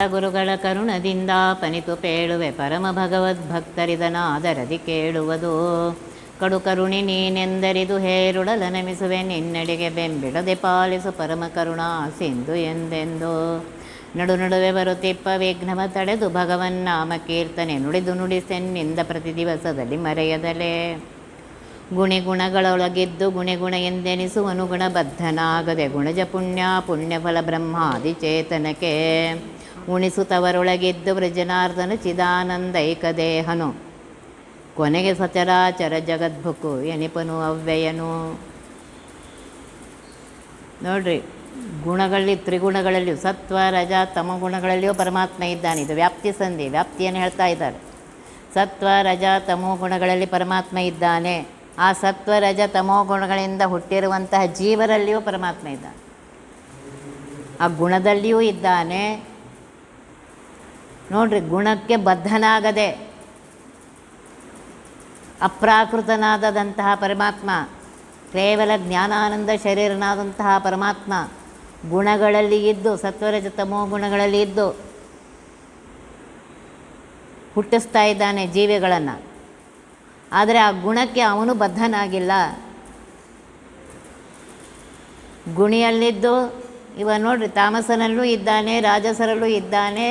ಗುರುಗಳ ಕರುಣದಿಂದ ಪನಿತು ಪೇಳುವೆ ಪರಮ ಭಗವದ್ಭಕ್ತರಿದನಾದರದಿ ಕೇಳುವುದು. ಕಡು ಕರುಣಿ ನೀನೆಂದರಿದು ಹೇರುಳಲ ನಮಿಸುವೆ ನಿನ್ನಡೆಗೆ ಬೆಂಬಿಡದೆ ಪಾಲಿಸು ಪರಮ ಕರುಣಾ ಸಿಂಧು ಎಂದೆಂದು. ನಡು ನಡುವೆ ಬರುತ್ತಿಪ್ಪ ವಿಘ್ನವ ತಡೆದು ಭಗವನ್ನಾಮ ಕೀರ್ತನೆ ನುಡಿದು ನುಡಿಸೆನ್ನಿಂದ ಪ್ರತಿ ದಿವಸದಲ್ಲಿ ಮರೆಯದಲೇ. ಗುಣಿಗುಣಗಳೊಳಗಿದ್ದು ಗುಣಿಗುಣ ಎಂದೆನಿಸುವನು ಗುಣಬದ್ಧನಾಗದೆ ಗುಣಜ ಪುಣ್ಯಫಲ ಬ್ರಹ್ಮಾದಿ ಚೇತನಕ್ಕೆ. ಉಣಿಸುತ್ತವರೊಳಗಿದ್ದು ವೃಜನಾರ್ದನ ಚಿದಾನಂದೈಕ ದೇಹನು ಕೊನೆಗೆ ಸಚರಾಚರ ಜಗದ್ಭುಕು ಎನಿಪನು ಅವ್ಯಯನು. ನೋಡ್ರಿ, ಗುಣಗಳಲ್ಲಿ ತ್ರಿಗುಣಗಳಲ್ಲಿಯೂ ಸತ್ವ ರಜ ತಮ ಗುಣಗಳಲ್ಲಿಯೂ ಪರಮಾತ್ಮ ಇದ್ದಾನೆ. ಇದು ವ್ಯಾಪ್ತಿ ಸಂಧಿ, ವ್ಯಾಪ್ತಿಯನ್ನು ಹೇಳ್ತಾ ಇದ್ದಾರೆ. ಸತ್ವ ರಜ ತಮೋ ಗುಣಗಳಲ್ಲಿ ಪರಮಾತ್ಮ ಇದ್ದಾನೆ. ಆ ಸತ್ವ ರಜ ತಮೋ ಗುಣಗಳಿಂದ ಹುಟ್ಟಿರುವಂತಹ ಜೀವರಲ್ಲಿಯೂ ಪರಮಾತ್ಮ ಇದ್ದಾನೆ. ಆ ಗುಣದಲ್ಲಿಯೂ ಇದ್ದಾನೆ. ನೋಡ್ರಿ, ಗುಣಕ್ಕೆ ಬದ್ಧನಾಗದೆ ಅಪ್ರಾಕೃತನಾದಂತಹ ಪರಮಾತ್ಮ, ಕೇವಲ ಜ್ಞಾನಾನಂದ ಶರೀರನಾದಂತಹ ಪರಮಾತ್ಮ ಗುಣಗಳಲ್ಲಿ ಇದ್ದು ಸತ್ವರಜ ತಮೋ ಗುಣಗಳಲ್ಲಿ ಇದ್ದು ಹುಟ್ಟಿಸ್ತಾ ಇದ್ದಾನೆ ಜೀವಿಗಳನ್ನು. ಆದರೆ ಆ ಗುಣಕ್ಕೆ ಅವನು ಬದ್ಧನಾಗಿಲ್ಲ. ಗುಣಿಯಲ್ಲಿದ್ದು ಇವ ನೋಡ್ರಿ, ತಾಮಸನಲ್ಲೂ ಇದ್ದಾನೆ, ರಾಜಸರಲ್ಲೂ ಇದ್ದಾನೆ,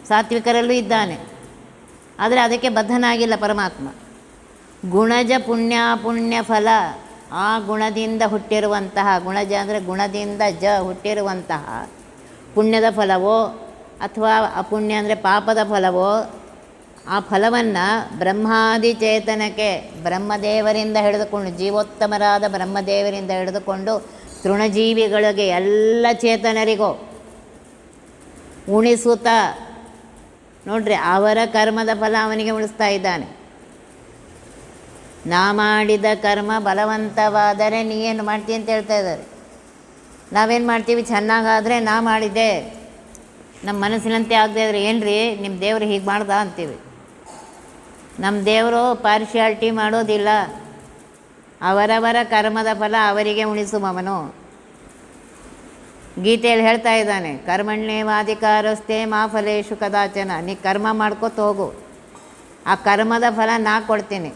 ಸಾತ್ವಿಕರಲ್ಲೂ ಇದ್ದಾನೆ. ಆದರೆ ಅದಕ್ಕೆ ಬದ್ಧನಾಗಿಲ್ಲ ಪರಮಾತ್ಮ. ಗುಣಜ ಪುಣ್ಯ ಫಲ, ಆ ಗುಣದಿಂದ ಹುಟ್ಟಿರುವಂತಹ, ಗುಣಜ ಅಂದರೆ ಗುಣದಿಂದ ಹುಟ್ಟಿರುವಂತಹ ಪುಣ್ಯದ ಫಲವೋ ಅಥವಾ ಅಪುಣ್ಯ ಅಂದರೆ ಪಾಪದ ಫಲವೋ, ಆ ಫಲವನ್ನು ಬ್ರಹ್ಮಾದಿ ಚೇತನಕ್ಕೆ, ಬ್ರಹ್ಮದೇವರಿಂದ ಹಿಡಿದುಕೊಂಡು ಜೀವೋತ್ತಮರಾದ ಬ್ರಹ್ಮದೇವರಿಂದ ಹಿಡಿದುಕೊಂಡು ತೃಣಜೀವಿಗಳಿಗೆ ಎಲ್ಲ ಚೇತನರಿಗೂ ಉಣಿಸುತ್ತಾ, ನೋಡ್ರಿ, ಅವರ ಕರ್ಮದ ಫಲ ಅವನಿಗೆ ಉಣಿಸ್ತಾ ಇದ್ದಾನೆ. ನಾ ಮಾಡಿದ ಕರ್ಮ ಬಲವಂತವಾದರೆ ನೀ ಏನು ಮಾಡ್ತೀವಿ ಅಂತ ಹೇಳ್ತಾ ಇದ್ದಾರೆ. ನಾವೇನು ಮಾಡ್ತೀವಿ? ಚೆನ್ನಾಗಾದರೆ ನಾ ಮಾಡಿದ್ದೆ, ನಮ್ಮ ಮನಸ್ಸಿನಂತೆ ಆಗದೆ ಇದ್ರೆ ಏನ್ರಿ ನಿಮ್ಮ ದೇವರು ಹೀಗೆ ಮಾಡ್ದ ಅಂತೀವಿ. ನಮ್ಮ ದೇವರು ಪಾರ್ಶಿಯಾಲಿಟಿ ಮಾಡೋದಿಲ್ಲ. ಅವರವರ ಕರ್ಮದ ಫಲ ಅವರಿಗೆ ಉಣಿಸುವವನು. ಗೀತೆಯಲ್ಲಿ ಹೇಳ್ತಾ ಇದ್ದಾನೆ, ಕರ್ಮಣ್ಯೇವಾಧಿಕಾರಸ್ಥೆ ಮಾ ಫಲೇಶು ಕದಾಚನ. ನೀ ಕರ್ಮ ಮಾಡ್ಕೋತ ಹೋಗು, ಆ ಕರ್ಮದ ಫಲ ನಾ ಕೊಡ್ತೀನಿ.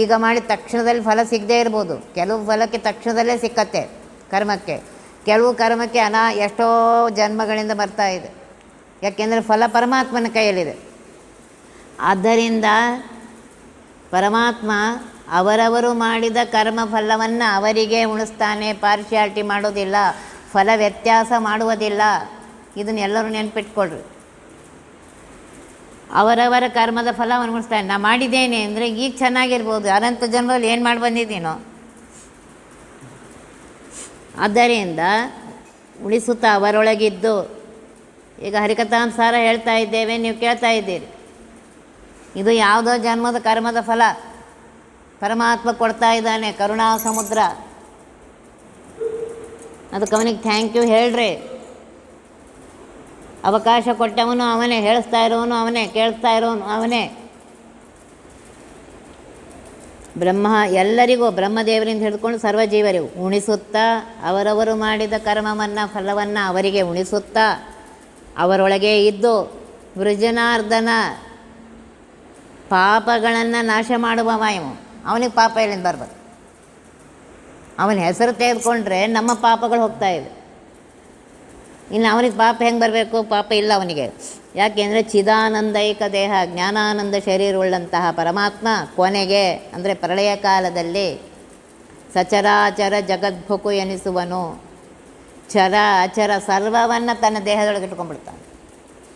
ಈಗ ಮಾಡಿ ತಕ್ಷಣದಲ್ಲಿ ಫಲ ಸಿಗದೇ ಇರ್ಬೋದು. ಕೆಲವು ಫಲಕ್ಕೆ ತಕ್ಷಣದಲ್ಲೇ ಸಿಕ್ಕತ್ತೆ ಕರ್ಮಕ್ಕೆ, ಕೆಲವು ಕರ್ಮಕ್ಕೆ ಎಷ್ಟೋ ಜನ್ಮಗಳಿಂದ ಬರ್ತಾ ಇದೆ. ಯಾಕೆಂದರೆ ಫಲ ಪರಮಾತ್ಮನ ಕೈಯಲ್ಲಿದೆ. ಆದ್ದರಿಂದ ಪರಮಾತ್ಮ ಅವರವರು ಮಾಡಿದ ಕರ್ಮ ಫಲವನ್ನು ಅವರಿಗೆ ಉಣಿಸ್ತಾನೆ, ಪಾರ್ಶಿಯಾಲಿಟಿ ಮಾಡೋದಿಲ್ಲ, ಫಲ ವ್ಯತ್ಯಾಸ ಮಾಡುವುದಿಲ್ಲ. ಇದನ್ನೆಲ್ಲರೂ ನೆನ್ಪಿಟ್ಕೊಳ್ರಿ. ಅವರವರ ಕರ್ಮದ ಫಲ ಅವನು ಉಣಿಸ್ತಾನೆ. ನಾ ಮಾಡಿದ್ದೇನೆ ಅಂದರೆ ಈಗ ಚೆನ್ನಾಗಿರ್ಬೋದು, ಅನಂತ ಜನ್ಮದಲ್ಲಿ ಏನು ಮಾಡಿ ಬಂದಿದ್ದೀನೋ. ಆದ್ದರಿಂದ ಉಳಿಸುತ್ತಾ ಅವರೊಳಗಿದ್ದು, ಈಗ ಹರಿಕಥಾನುಸಾರ ಹೇಳ್ತಾ ಇದ್ದೇವೆ, ನೀವು ಕೇಳ್ತಾ ಇದ್ದೀರಿ. ಇದು ಯಾವುದೋ ಜನ್ಮದ ಕರ್ಮದ ಫಲ ಪರಮಾತ್ಮ ಕೊಡ್ತಾ ಇದ್ದಾನೆ, ಕರುಣಾ ಸಮುದ್ರ. ಅದಕ್ಕೆ ಅವನಿಗೆ ಥ್ಯಾಂಕ್ ಯು ಹೇಳ್ರಿ. ಅವಕಾಶ ಕೊಟ್ಟವನು ಅವನೇ, ಹೇಳಿಸ್ತಾ ಇರೋನು ಅವನೇ, ಕೇಳಿಸ್ತಾ ಇರೋನು ಅವನೇ. ಬ್ರಹ್ಮ ಎಲ್ಲರಿಗೂ, ಬ್ರಹ್ಮದೇವರಿಂದ ಹಿಡ್ಕೊಂಡು ಸರ್ವಜೀವರಿಗೂ ಉಣಿಸುತ್ತಾ, ಅವರವರು ಮಾಡಿದ ಕರ್ಮವನ್ನು ಫಲವನ್ನು ಅವರಿಗೆ ಉಣಿಸುತ್ತಾ, ಅವರೊಳಗೆ ಇದ್ದು ವೃಜನಾರ್ದನ ಪಾಪಗಳನ್ನು ನಾಶ ಮಾಡುವವ ಇವು. ಅವನಿಗೆ ಪಾಪ ಎಲ್ಲಿಂದ ಬರ್ಬೋದು? ಅವನ ಹೆಸರು ತೆಗೆದುಕೊಂಡ್ರೆ ನಮ್ಮ ಪಾಪಗಳು ಹೋಗ್ತಾ ಇವೆ. ಇನ್ನು ಅವನಿಗೆ ಪಾಪ ಹೆಂಗೆ ಬರಬೇಕು? ಪಾಪ ಇಲ್ಲ ಅವನಿಗೆ. ಯಾಕೆಂದರೆ ಚಿದಾನಂದೈಕ ದೇಹ, ಜ್ಞಾನಾನಂದ ಶರೀರವುಳ್ಳಂತಹ ಪರಮಾತ್ಮ ಕೊನೆಗೆ ಅಂದರೆ ಪ್ರಳಯ ಕಾಲದಲ್ಲಿ ಸಚರಾಚರ ಜಗದ್ಭುಕು ಎನಿಸುವನು. ಚರ ಅಚರ ಸರ್ವವನ್ನು ತನ್ನ ದೇಹದೊಳಗೆ ಇಟ್ಕೊಂಡ್ಬಿಡ್ತಾನೆ.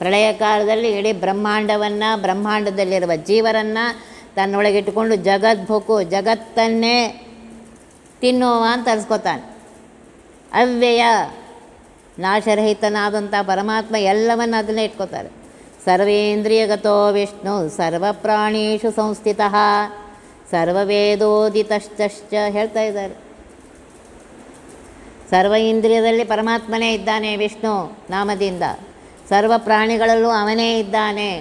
ಪ್ರಳಯ ಕಾಲದಲ್ಲಿ ಇಡೀ ಬ್ರಹ್ಮಾಂಡವನ್ನು, ಬ್ರಹ್ಮಾಂಡದಲ್ಲಿರುವ ಜೀವರನ್ನು ತನ್ನೊಳಗಿಟ್ಟುಕೊಂಡು ಜಗದ್ಭುಕು, ಜಗತ್ತನ್ನೇ ತಿನ್ನುವ ಅಂತ ಅನ್ಸ್ಕೊತಾನೆ. ಅವ್ಯಯ, ನಾಶರಹಿತನಾದಂಥ ಪರಮಾತ್ಮ ಎಲ್ಲವನ್ನು ಅದನ್ನೇ ಇಟ್ಕೋತಾರೆ. ಸರ್ವೇಂದ್ರಿಯಗತೋ ವಿಷ್ಣು ಸರ್ವಪ್ರಾಣೀಷು ಸಂಸ್ಥಿತಃ ಸರ್ವವೇದೋದಿತಶ್ಚ ಹೇಳ್ತಾ ಇದ್ದಾರೆ. ಸರ್ವ ಇಂದ್ರಿಯದಲ್ಲಿ ಪರಮಾತ್ಮನೇ ಇದ್ದಾನೆ ವಿಷ್ಣು ನಾಮದಿಂದ. ಸರ್ವ ಪ್ರಾಣಿಗಳಲ್ಲೂ ಅವನೇ ಇದ್ದಾನೆ.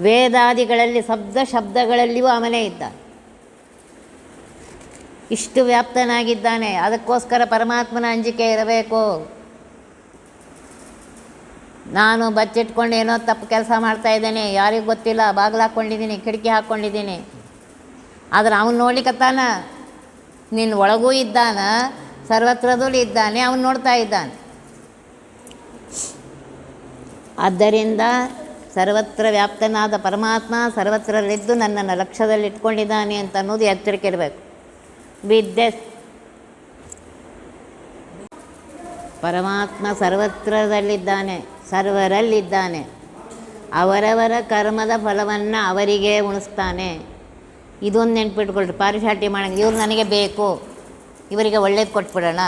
ವೇದಾದಿಗಳಲ್ಲಿ ಶಬ್ದಗಳಲ್ಲಿಯೂ ಅವನೇ ಇದ್ದಾನೆ. ಇಷ್ಟು ವ್ಯಾಪ್ತನಾಗಿದ್ದಾನೆ. ಅದಕ್ಕೋಸ್ಕರ ಪರಮಾತ್ಮನ ಅಂಜಿಕೆ ಇರಬೇಕು. ನಾನು ಬಚ್ಚಿಟ್ಕೊಂಡು ಏನೋ ತಪ್ಪು ಕೆಲಸ ಮಾಡ್ತಾಯಿದ್ದೇನೆ, ಯಾರಿಗೂ ಗೊತ್ತಿಲ್ಲ, ಬಾಗಿಲು ಹಾಕ್ಕೊಂಡಿದ್ದೀನಿ, ಕಿಟಕಿ ಹಾಕ್ಕೊಂಡಿದ್ದೀನಿ. ಆದರೆ ಅವನು ನೋಡ್ಲಿಕ್ಕತ್ತಾನ, ನಿನ್ನ ಒಳಗೂ ಇದ್ದಾನ, ಸರ್ವತ್ರದಲ್ಲೂ ಇದ್ದಾನೆ, ಅವನು ನೋಡ್ತಾ ಇದ್ದಾನೆ. ಆದ್ದರಿಂದ ಸರ್ವತ್ರ ವ್ಯಾಪ್ತನಾದ ಪರಮಾತ್ಮ ಸರ್ವತ್ರಲ್ಲಿದ್ದು ನನ್ನನ್ನು ಲಕ್ಷ್ಯದಲ್ಲಿ ಇಟ್ಕೊಂಡಿದ್ದಾನೆ ಅಂತ ಅನ್ನೋದು ಎಚ್ಚರಿಕೆ ಇರಬೇಕು. ವಿದ್ಯೆ ಪರಮಾತ್ಮ ಸರ್ವತ್ರದಲ್ಲಿದ್ದಾನೆ, ಸರ್ವರಲ್ಲಿದ್ದಾನೆ. ಅವರವರ ಕರ್ಮದ ಫಲವನ್ನು ಅವರಿಗೆ ಉಣಿಸ್ತಾನೆ. ಇದೊಂದು ನೆನ್ಪಿಟ್ಕೊಳ್ರಿ. ಪಾರಿಶಾಟ್ಯ ಮಾಡೋಂಗೆ ಇವ್ರು ನನಗೆ ಬೇಕು, ಇವರಿಗೆ ಒಳ್ಳೇದು ಕೊಟ್ಬಿಡೋಣ,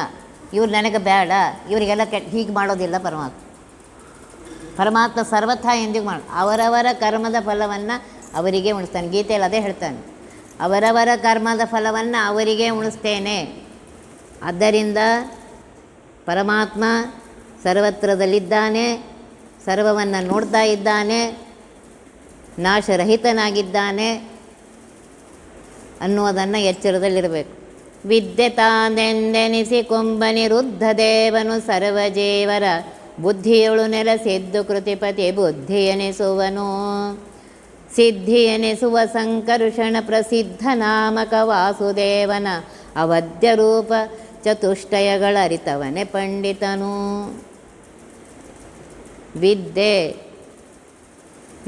ಇವ್ರು ನನಗೆ ಬೇಡ, ಇವರಿಗೆಲ್ಲ ಹೀಗೆ ಮಾಡೋದಿಲ್ಲ ಪರಮಾತ್ಮ. ಪರಮಾತ್ಮ ಸರ್ವಥಾ ಎಂದಿಗೂ ಅವರವರ ಕರ್ಮದ ಫಲವನ್ನು ಅವರಿಗೆ ಉಣಿಸ್ತಾನೆ. ಗೀತೆಯಲ್ಲಿ ಅದೇ ಹೇಳ್ತಾನೆ, ಅವರವರ ಕರ್ಮದ ಫಲವನ್ನು ಅವರಿಗೆ ಉಣಿಸ್ತೇನೆ. ಆದ್ದರಿಂದ ಪರಮಾತ್ಮ ಸರ್ವತ್ರದಲ್ಲಿದ್ದಾನೆ, ಸರ್ವವನ್ನು ನೋಡ್ತಾ ಇದ್ದಾನೆ, ನಾಶರಹಿತನಾಗಿದ್ದಾನೆ ಅನ್ನುವುದನ್ನು ಎಚ್ಚರದಲ್ಲಿರಬೇಕು. ವಿದ್ಯೆ ತಾನೆಂದೆನಿಸಿ ಕೊಂಬನಿರುದ್ಧ ದೇವನು ಸರ್ವಜೀವರ ಬುದ್ಧಿಯೊಳು ನೆಲೆಸಿದ್ದು ಕೃತಿಪತಿ ಬುದ್ಧಿ ಎನಿಸುವನು. ಸಿದ್ಧಿ ಎನಿಸುವ ಸಂಕರ್ಷಣ ಪ್ರಸಿದ್ಧ ನಾಮಕ ವಾಸುದೇವನ ಅವಧ್ಯ ರೂಪ ಚತುಷ್ಟಯಗಳರಿತವನೇ ಪಂಡಿತನು. ವಿದ್ಯೆ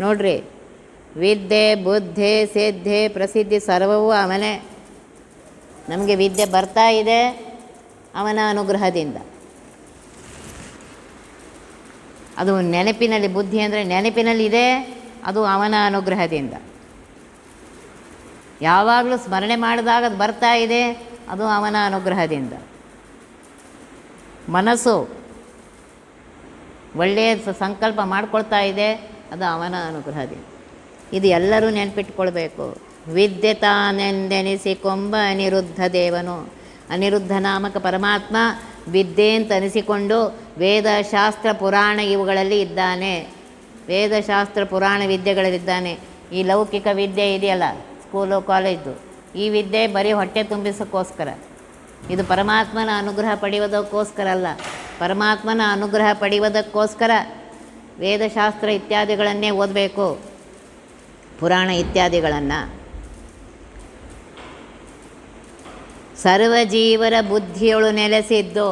ನೋಡ್ರಿ, ವಿದ್ಯೆ, ಬುದ್ಧಿ, ಸಿದ್ಧಿ, ಪ್ರಸಿದ್ಧಿ ಸರ್ವವೂ ಅವನೇ. ನಮಗೆ ವಿದ್ಯೆ ಬರ್ತಾ ಇದೆ ಅವನ ಅನುಗ್ರಹದಿಂದ. ಅದು ನೆನಪಿನಲ್ಲಿ, ಬುದ್ಧಿ ಅಂದರೆ ನೆನಪಿನಲ್ಲಿದೆ, ಅದು ಅವನ ಅನುಗ್ರಹದಿಂದ. ಯಾವಾಗಲೂ ಸ್ಮರಣೆ ಮಾಡಿದಾಗ ಅದು ಬರ್ತಾ ಇದೆ, ಅದು ಅವನ ಅನುಗ್ರಹದಿಂದ. ಮನಸ್ಸು ಒಳ್ಳೆಯ ಸಂಕಲ್ಪ ಮಾಡ್ಕೊಳ್ತಾ ಇದೆ, ಅದು ಅವನ ಅನುಗ್ರಹದಿಂದ. ಇದು ಎಲ್ಲರೂ ನೆನಪಿಟ್ಕೊಳ್ಬೇಕು. ವಿದ್ಯೆ ತಾನೆಂದೆನಿಸಿ ಕೊಂಬ ಅನಿರುದ್ಧ ದೇವನು. ಅನಿರುದ್ಧ ನಾಮಕ ಪರಮಾತ್ಮ ವಿದ್ಯೆ ಅಂತ ಅನಿಸಿಕೊಂಡು ವೇದ ಶಾಸ್ತ್ರ ಪುರಾಣ ಇವುಗಳಲ್ಲಿ ಇದ್ದಾನೆ. ವೇದಶಾಸ್ತ್ರ ಪುರಾಣ ವಿದ್ಯೆಗಳಲ್ಲಿದ್ದಾನೆ. ಈ ಲೌಕಿಕ ವಿದ್ಯೆ ಇದೆಯಲ್ಲ, ಸ್ಕೂಲು ಕಾಲೇಜು, ಈ ವಿದ್ಯೆ ಬರೀ ಹೊಟ್ಟೆ ತುಂಬಿಸೋಕ್ಕೋಸ್ಕರ. ಇದು ಪರಮಾತ್ಮನ ಅನುಗ್ರಹ ಪಡೆಯುವುದಕ್ಕೋಸ್ಕರ ಅಲ್ಲ. ಪರಮಾತ್ಮನ ಅನುಗ್ರಹ ಪಡೆಯುವುದಕ್ಕೋಸ್ಕರ ವೇದಶಾಸ್ತ್ರ ಇತ್ಯಾದಿಗಳನ್ನೇ ಓದಬೇಕು, ಪುರಾಣ ಇತ್ಯಾದಿಗಳನ್ನು. ಸರ್ವಜೀವರ ಬುದ್ಧಿಯೊಳು ನೆಲೆಸಿದ್ದು.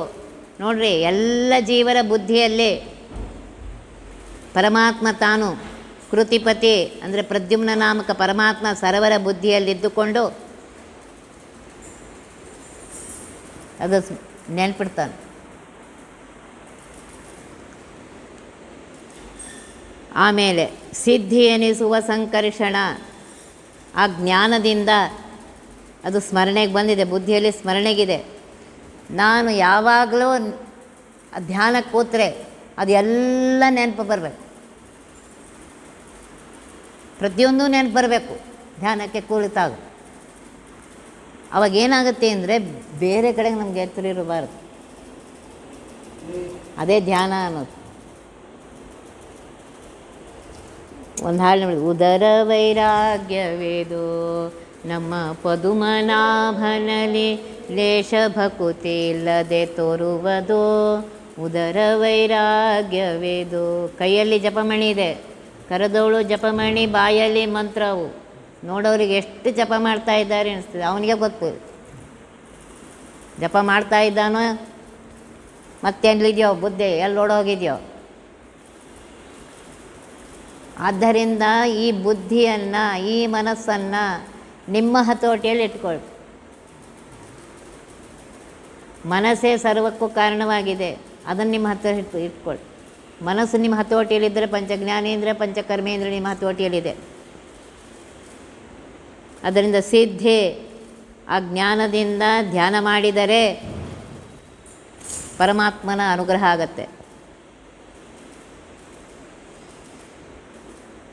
ನೋಡ್ರಿ, ಎಲ್ಲ ಜೀವರ ಬುದ್ಧಿಯಲ್ಲಿ ಪರಮಾತ್ಮ ತಾನು ಕೃತಿಪತಿ ಅಂದರೆ ಪ್ರದ್ಯುಮ್ನ ನಾಮಕ ಪರಮಾತ್ಮ ಸರ್ವರ ಬುದ್ಧಿಯಲ್ಲಿದ್ದುಕೊಂಡು ಅದು ನೆನ್ಪಿಡ್ತಾನೆ. ಆಮೇಲೆ ಸಿದ್ಧಿ ಎನಿಸುವ ಸಂಕರ್ಷಣ, ಆ ಜ್ಞಾನದಿಂದ ಅದು ಸ್ಮರಣೆಗೆ ಬಂದಿದೆ, ಬುದ್ಧಿಯಲ್ಲಿ ಸ್ಮರಣೆಗಿದೆ. ನಾನು ಯಾವಾಗಲೂ ಧ್ಯಾನಕ್ಕೆ ಕೂತ್ರೆ ಅದು ಎಲ್ಲ ನೆನಪು ಬರಬೇಕು, ಪ್ರತಿಯೊಂದು ನೆನಪು ಬರಬೇಕು ಧ್ಯಾನಕ್ಕೆ ಕುಳಿತಾಗ. ಅವಾಗೇನಾಗುತ್ತೆ ಅಂದರೆ ಬೇರೆ ಕಡೆಗೆ ನಮಗೆ ಎತ್ತರಿರಬಾರ್ದು. ಅದೇ ಧ್ಯಾನ ಅನ್ನೋದು. ಒಂದು ಹಾಳು ನೋಡಿ, ಉದರ ವೈರಾಗ್ಯವೇದು ನಮ್ಮ ಪದುಮನಾಭನಲ್ಲಿ ಲೇಷ ಭಕುತಿ ಇಲ್ಲದೆ ತೋರುವುದು. ಉದರ ವೈರಾಗ್ಯವೇದು. ಕೈಯಲ್ಲಿ ಜಪಮಣಿ ಇದೆ, ಕರೆದವಳು ಜಪಮಣಿ, ಬಾಯಲ್ಲಿ ಮಂತ್ರವು. ನೋಡೋರಿಗೆ ಎಷ್ಟು ಜಪ ಮಾಡ್ತಾ ಇದ್ದಾರೆ ಅನಿಸ್ತದೆ, ಅವನಿಗೆ ಗೊತ್ತು ಜಪ ಮಾಡ್ತಾ ಇದ್ದಾನೋ ಮತ್ತೆಲ್ಲಿದೆಯೋ ಬುದ್ಧಿ, ಎಲ್ಲಿ ಓಡೋಗಿದೆಯೋ. ಆದ್ದರಿಂದ ಈ ಬುದ್ಧಿಯನ್ನು, ಈ ಮನಸ್ಸನ್ನು ನಿಮ್ಮ ಹತೋಟಿಯಲ್ಲಿ ಇಟ್ಕೊಳ್ಳಿ. ಮನಸ್ಸೇ ಸರ್ವಕ್ಕೂ ಕಾರಣವಾಗಿದೆ, ಅದನ್ನು ನಿಮ್ಮ ಹತ್ತಿರ ಇಟ್ಕೊಳ್ಳಿ. ಮನಸ್ಸು ನಿಮ್ಮ ಹತೋಟಿಯಲ್ಲಿದ್ದರೆ ಪಂಚಜ್ಞಾನೇಂದ್ರ ಪಂಚಕರ್ಮೇಂದ್ರ ನಿಮ್ಮ ಹತೋಟಿಯಲ್ಲಿದೆ. ಅದರಿಂದ ಸಿದ್ಧಿ, ಆ ಜ್ಞಾನದಿಂದ ಧ್ಯಾನ ಮಾಡಿದರೆ ಪರಮಾತ್ಮನ ಅನುಗ್ರಹ ಆಗತ್ತೆ.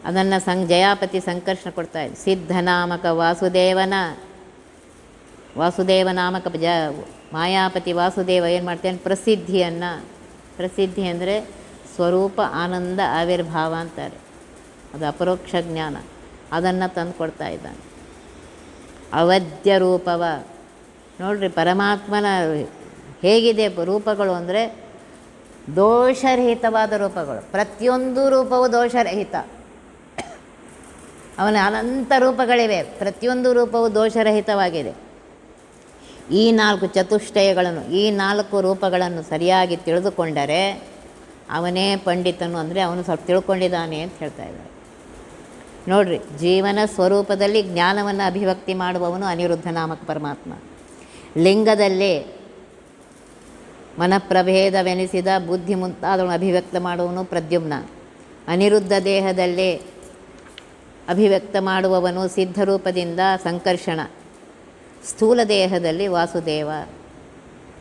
ಅದನ್ನು ಜಯಾಪತಿ ಸಂಕರ್ಷಣ ಕೊಡ್ತಾ ಇದೆ. ಸಿದ್ಧನಾಮಕ ವಾಸುದೇವ ನಾಮಕ ಮಾಯಾಪತಿ ವಾಸುದೇವ ಏನು ಮಾಡ್ತೇನೆ, ಪ್ರಸಿದ್ಧಿಯನ್ನು, ಪ್ರಸಿದ್ಧಿ ಅಂದರೆ ಸ್ವರೂಪ ಆನಂದ ಆವಿರ್ಭಾವ ಅಂತಾರೆ, ಅದು ಅಪರೋಕ್ಷ ಜ್ಞಾನ, ಅದನ್ನು ತಂದು ಕೊಡ್ತಾ ಇದ್ದಾನೆ. ಅವಧ್ಯ ರೂಪವ ನೋಡ್ರಿ, ಪರಮಾತ್ಮನ ಹೇಗಿದೆ ರೂಪಗಳು ಅಂದರೆ ದೋಷರಹಿತವಾದ ರೂಪಗಳು. ಪ್ರತಿಯೊಂದು ರೂಪವು ದೋಷರಹಿತ. ಅವನ ಅನಂತ ರೂಪಗಳಿವೆ, ಪ್ರತಿಯೊಂದು ರೂಪವು ದೋಷರಹಿತವಾಗಿದೆ. ಈ 4 ಚತುಷ್ಟಯಗಳನ್ನು, ಈ 4 ರೂಪಗಳನ್ನು ಸರಿಯಾಗಿ ತಿಳಿದುಕೊಂಡರೆ ಅವನೇ ಪಂಡಿತನು. ಅಂದರೆ ಅವನು ಸ್ವಲ್ಪ ತಿಳ್ಕೊಂಡಿದ್ದಾನೆ ಅಂತ ಹೇಳ್ತಾ ಇದ್ದಾರೆ. ನೋಡ್ರಿ, ಜೀವನ ಸ್ವರೂಪದಲ್ಲಿ ಜ್ಞಾನವನ್ನು ಅಭಿವ್ಯಕ್ತಿ ಮಾಡುವವನು ಅನಿರುದ್ಧ ನಾಮಕ ಪರಮಾತ್ಮ. ಲಿಂಗದಲ್ಲಿ ಮನಪ್ರಭೇದವೆನಿಸಿದ ಬುದ್ಧಿ ಮುಂತಾದವನ್ನು ಅಭಿವ್ಯಕ್ತ ಮಾಡುವವನು ಪ್ರದ್ಯುಮ್ನ. ಅನಿರುದ್ಧ ದೇಹದಲ್ಲಿ ಅಭಿವ್ಯಕ್ತ ಮಾಡುವವನು ಸಿದ್ಧರೂಪದಿಂದ ಸಂಕರ್ಷಣ. ಸ್ಥೂಲ ದೇಹದಲ್ಲಿ ವಾಸುದೇವ.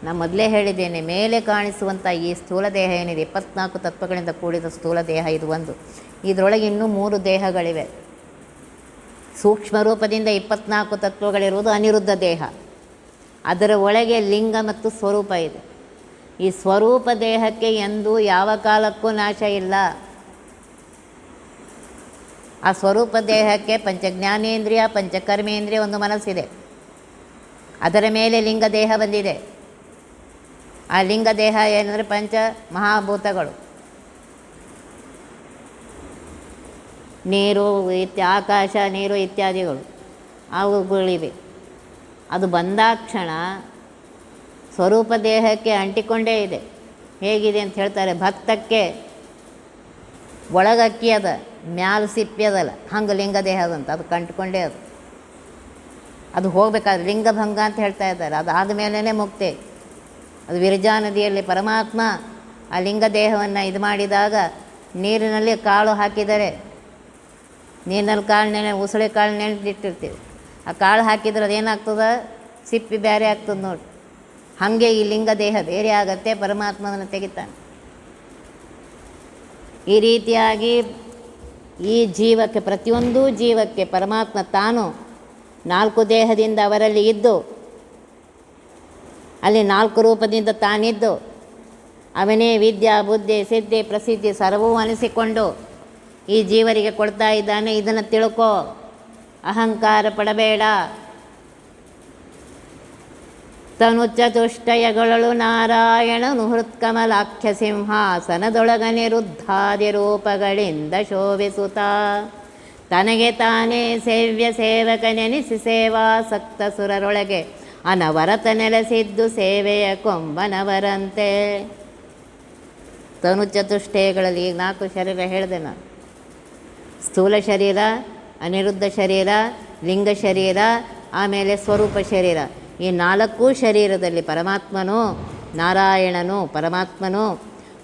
ನಾನು ಮೊದಲೇ ಹೇಳಿದ್ದೇನೆ, ಮೇಲೆ ಕಾಣಿಸುವಂಥ ಈ ಸ್ಥೂಲ ದೇಹ ಏನಿದೆ, 24 ತತ್ವಗಳಿಂದ ಕೂಡಿದ ಸ್ಥೂಲ ದೇಹ ಇದು ಒಂದು. ಇದರೊಳಗೆ ಇನ್ನೂ 3 ದೇಹಗಳಿವೆ. ಸೂಕ್ಷ್ಮ ರೂಪದಿಂದ 24 ತತ್ವಗಳಿರುವುದು ಅನಿರುದ್ಧ ದೇಹ. ಅದರ ಒಳಗೆ ಲಿಂಗ ಮತ್ತು ಸ್ವರೂಪ ಇದೆ. ಈ ಸ್ವರೂಪ ದೇಹಕ್ಕೆ ಎಂದೂ ಯಾವ ಕಾಲಕ್ಕೂ ನಾಶ ಇಲ್ಲ. ಆ ಸ್ವರೂಪ ದೇಹಕ್ಕೆ ಪಂಚಜ್ಞಾನೇಂದ್ರಿಯ, ಪಂಚಕರ್ಮೇಂದ್ರಿಯ, ಒಂದು ಮನಸ್ಸಿದೆ. ಅದರ ಮೇಲೆ ಲಿಂಗ ದೇಹ ಬಂದಿದೆ. ಆ ಲಿಂಗ ದೇಹ ಏನಂದರೆ ಪಂಚ ಮಹಾಭೂತಗಳು. ನೀರು, ಆಕಾಶ, ನೀರು ಇತ್ಯಾದಿಗಳು ಅವುಗಳಿವೆ. ಅದು ಬಂದಾಕ್ಷಣ ಸ್ವರೂಪ ದೇಹಕ್ಕೆ ಅಂಟಿಕೊಂಡೇ ಇದೆ. ಹೇಗಿದೆ ಅಂತ ಹೇಳ್ತಾರೆ, ಭತ್ತಕ್ಕೆ ಒಳಗಕ್ಕಿ ಅದ, ಮ್ಯಾಲ ಸಿಪ್ಪಿ ಅದಲ್ಲ, ಹಂಗೆ ಲಿಂಗ ದೇಹ ಅದಂತ. ಅದು ಕಂಟ್ಕೊಂಡೇ ಅದು ಹೋಗಬೇಕಾದ್ರೆ ಲಿಂಗಭಂಗ ಅಂತ ಹೇಳ್ತಾ ಇದ್ದಾರೆ. ಅದು ಆದಮೇಲೆ ಮುಕ್ತಿ. ಅದು ವಿರಜಾ ನದಿಯಲ್ಲಿ ಪರಮಾತ್ಮ ಆ ಲಿಂಗ ದೇಹವನ್ನು ಇದು ಮಾಡಿದಾಗ ನೀರಿನಲ್ಲಿ ಕಾಳು ಹಾಕಿದರೆ, ನೀರಿನಲ್ಲಿ ಕಾಳು ಉಸುಳೆ ಕಾಳು ನೆನೆದಿಟ್ಟಿರ್ತೀವಿ. ಆ ಕಾಳು ಹಾಕಿದ್ರೆ ಅದೇನಾಗ್ತದೆ, ಸಿಪ್ಪಿ ಬೇರೆ ಆಗ್ತದೆ ನೋಡಿ. ಹಾಗೆ ಈ ಲಿಂಗ ದೇಹ ಬೇರೆ ಆಗತ್ತೆ, ಪರಮಾತ್ಮವನ್ನು ತೆಗಿತಾನೆ. ಈ ರೀತಿಯಾಗಿ ಈ ಜೀವಕ್ಕೆ, ಪ್ರತಿಯೊಂದು ಜೀವಕ್ಕೆ ಪರಮಾತ್ಮ ತಾನು 4 ದೇಹದಿಂದ ಅವರಲ್ಲಿ ಇದ್ದು, ಅಲ್ಲಿ 4 ರೂಪದಿಂದ ತಾನಿದ್ದು, ಅವನೇ ವಿದ್ಯಾ, ಬುದ್ಧಿ, ಸಿದ್ಧಿ, ಪ್ರಸಿದ್ಧಿ ಸರ್ವವೂ ಅನಿಸಿಕೊಂಡು ಈ ಜೀವರಿಗೆ ಕೊಡ್ತಾ ಇದ್ದಾನೆ. ಇದನ್ನು ತಿಳ್ಕೋ, ಅಹಂಕಾರ ಪಡಬೇಡ. ತನು ಚತುಷ್ಟಯಗಳು ನಾರಾಯಣನು ಹೃತ್ಕಮಲಾಖ್ಯ ಸಿಂಹಾಸನದೊಳಗನಿರುದ್ಧಾದಿ ರೂಪಗಳಿಂದ ಶೋಭಿಸುತ್ತ ತನಗೆ ತಾನೇ ಸೇವ್ಯ ಸೇವಕನೆನಿಸಿ ಸೇವಾಸಕ್ತ ಸುರರೊಳಗೆ ಅನವರತ ನೆಲೆಸಿದ್ದು ಸೇವೆಯ ಕೊಂಬನವರಂತೆ. ತನು ಚತುಷ್ಟಯಗಳಲ್ಲಿ 4 ಶರೀರ ಹೇಳಿದೆ ನಾನು. ಸ್ಥೂಲ ಶರೀರ, ಅನಿರುದ್ಧ ಶರೀರ, ಲಿಂಗ ಶರೀರ, ಆಮೇಲೆ ಸ್ವರೂಪ ಶರೀರ. ಈ 4 ಶರೀರದಲ್ಲಿ ಪರಮಾತ್ಮನು, ನಾರಾಯಣನು ಪರಮಾತ್ಮನು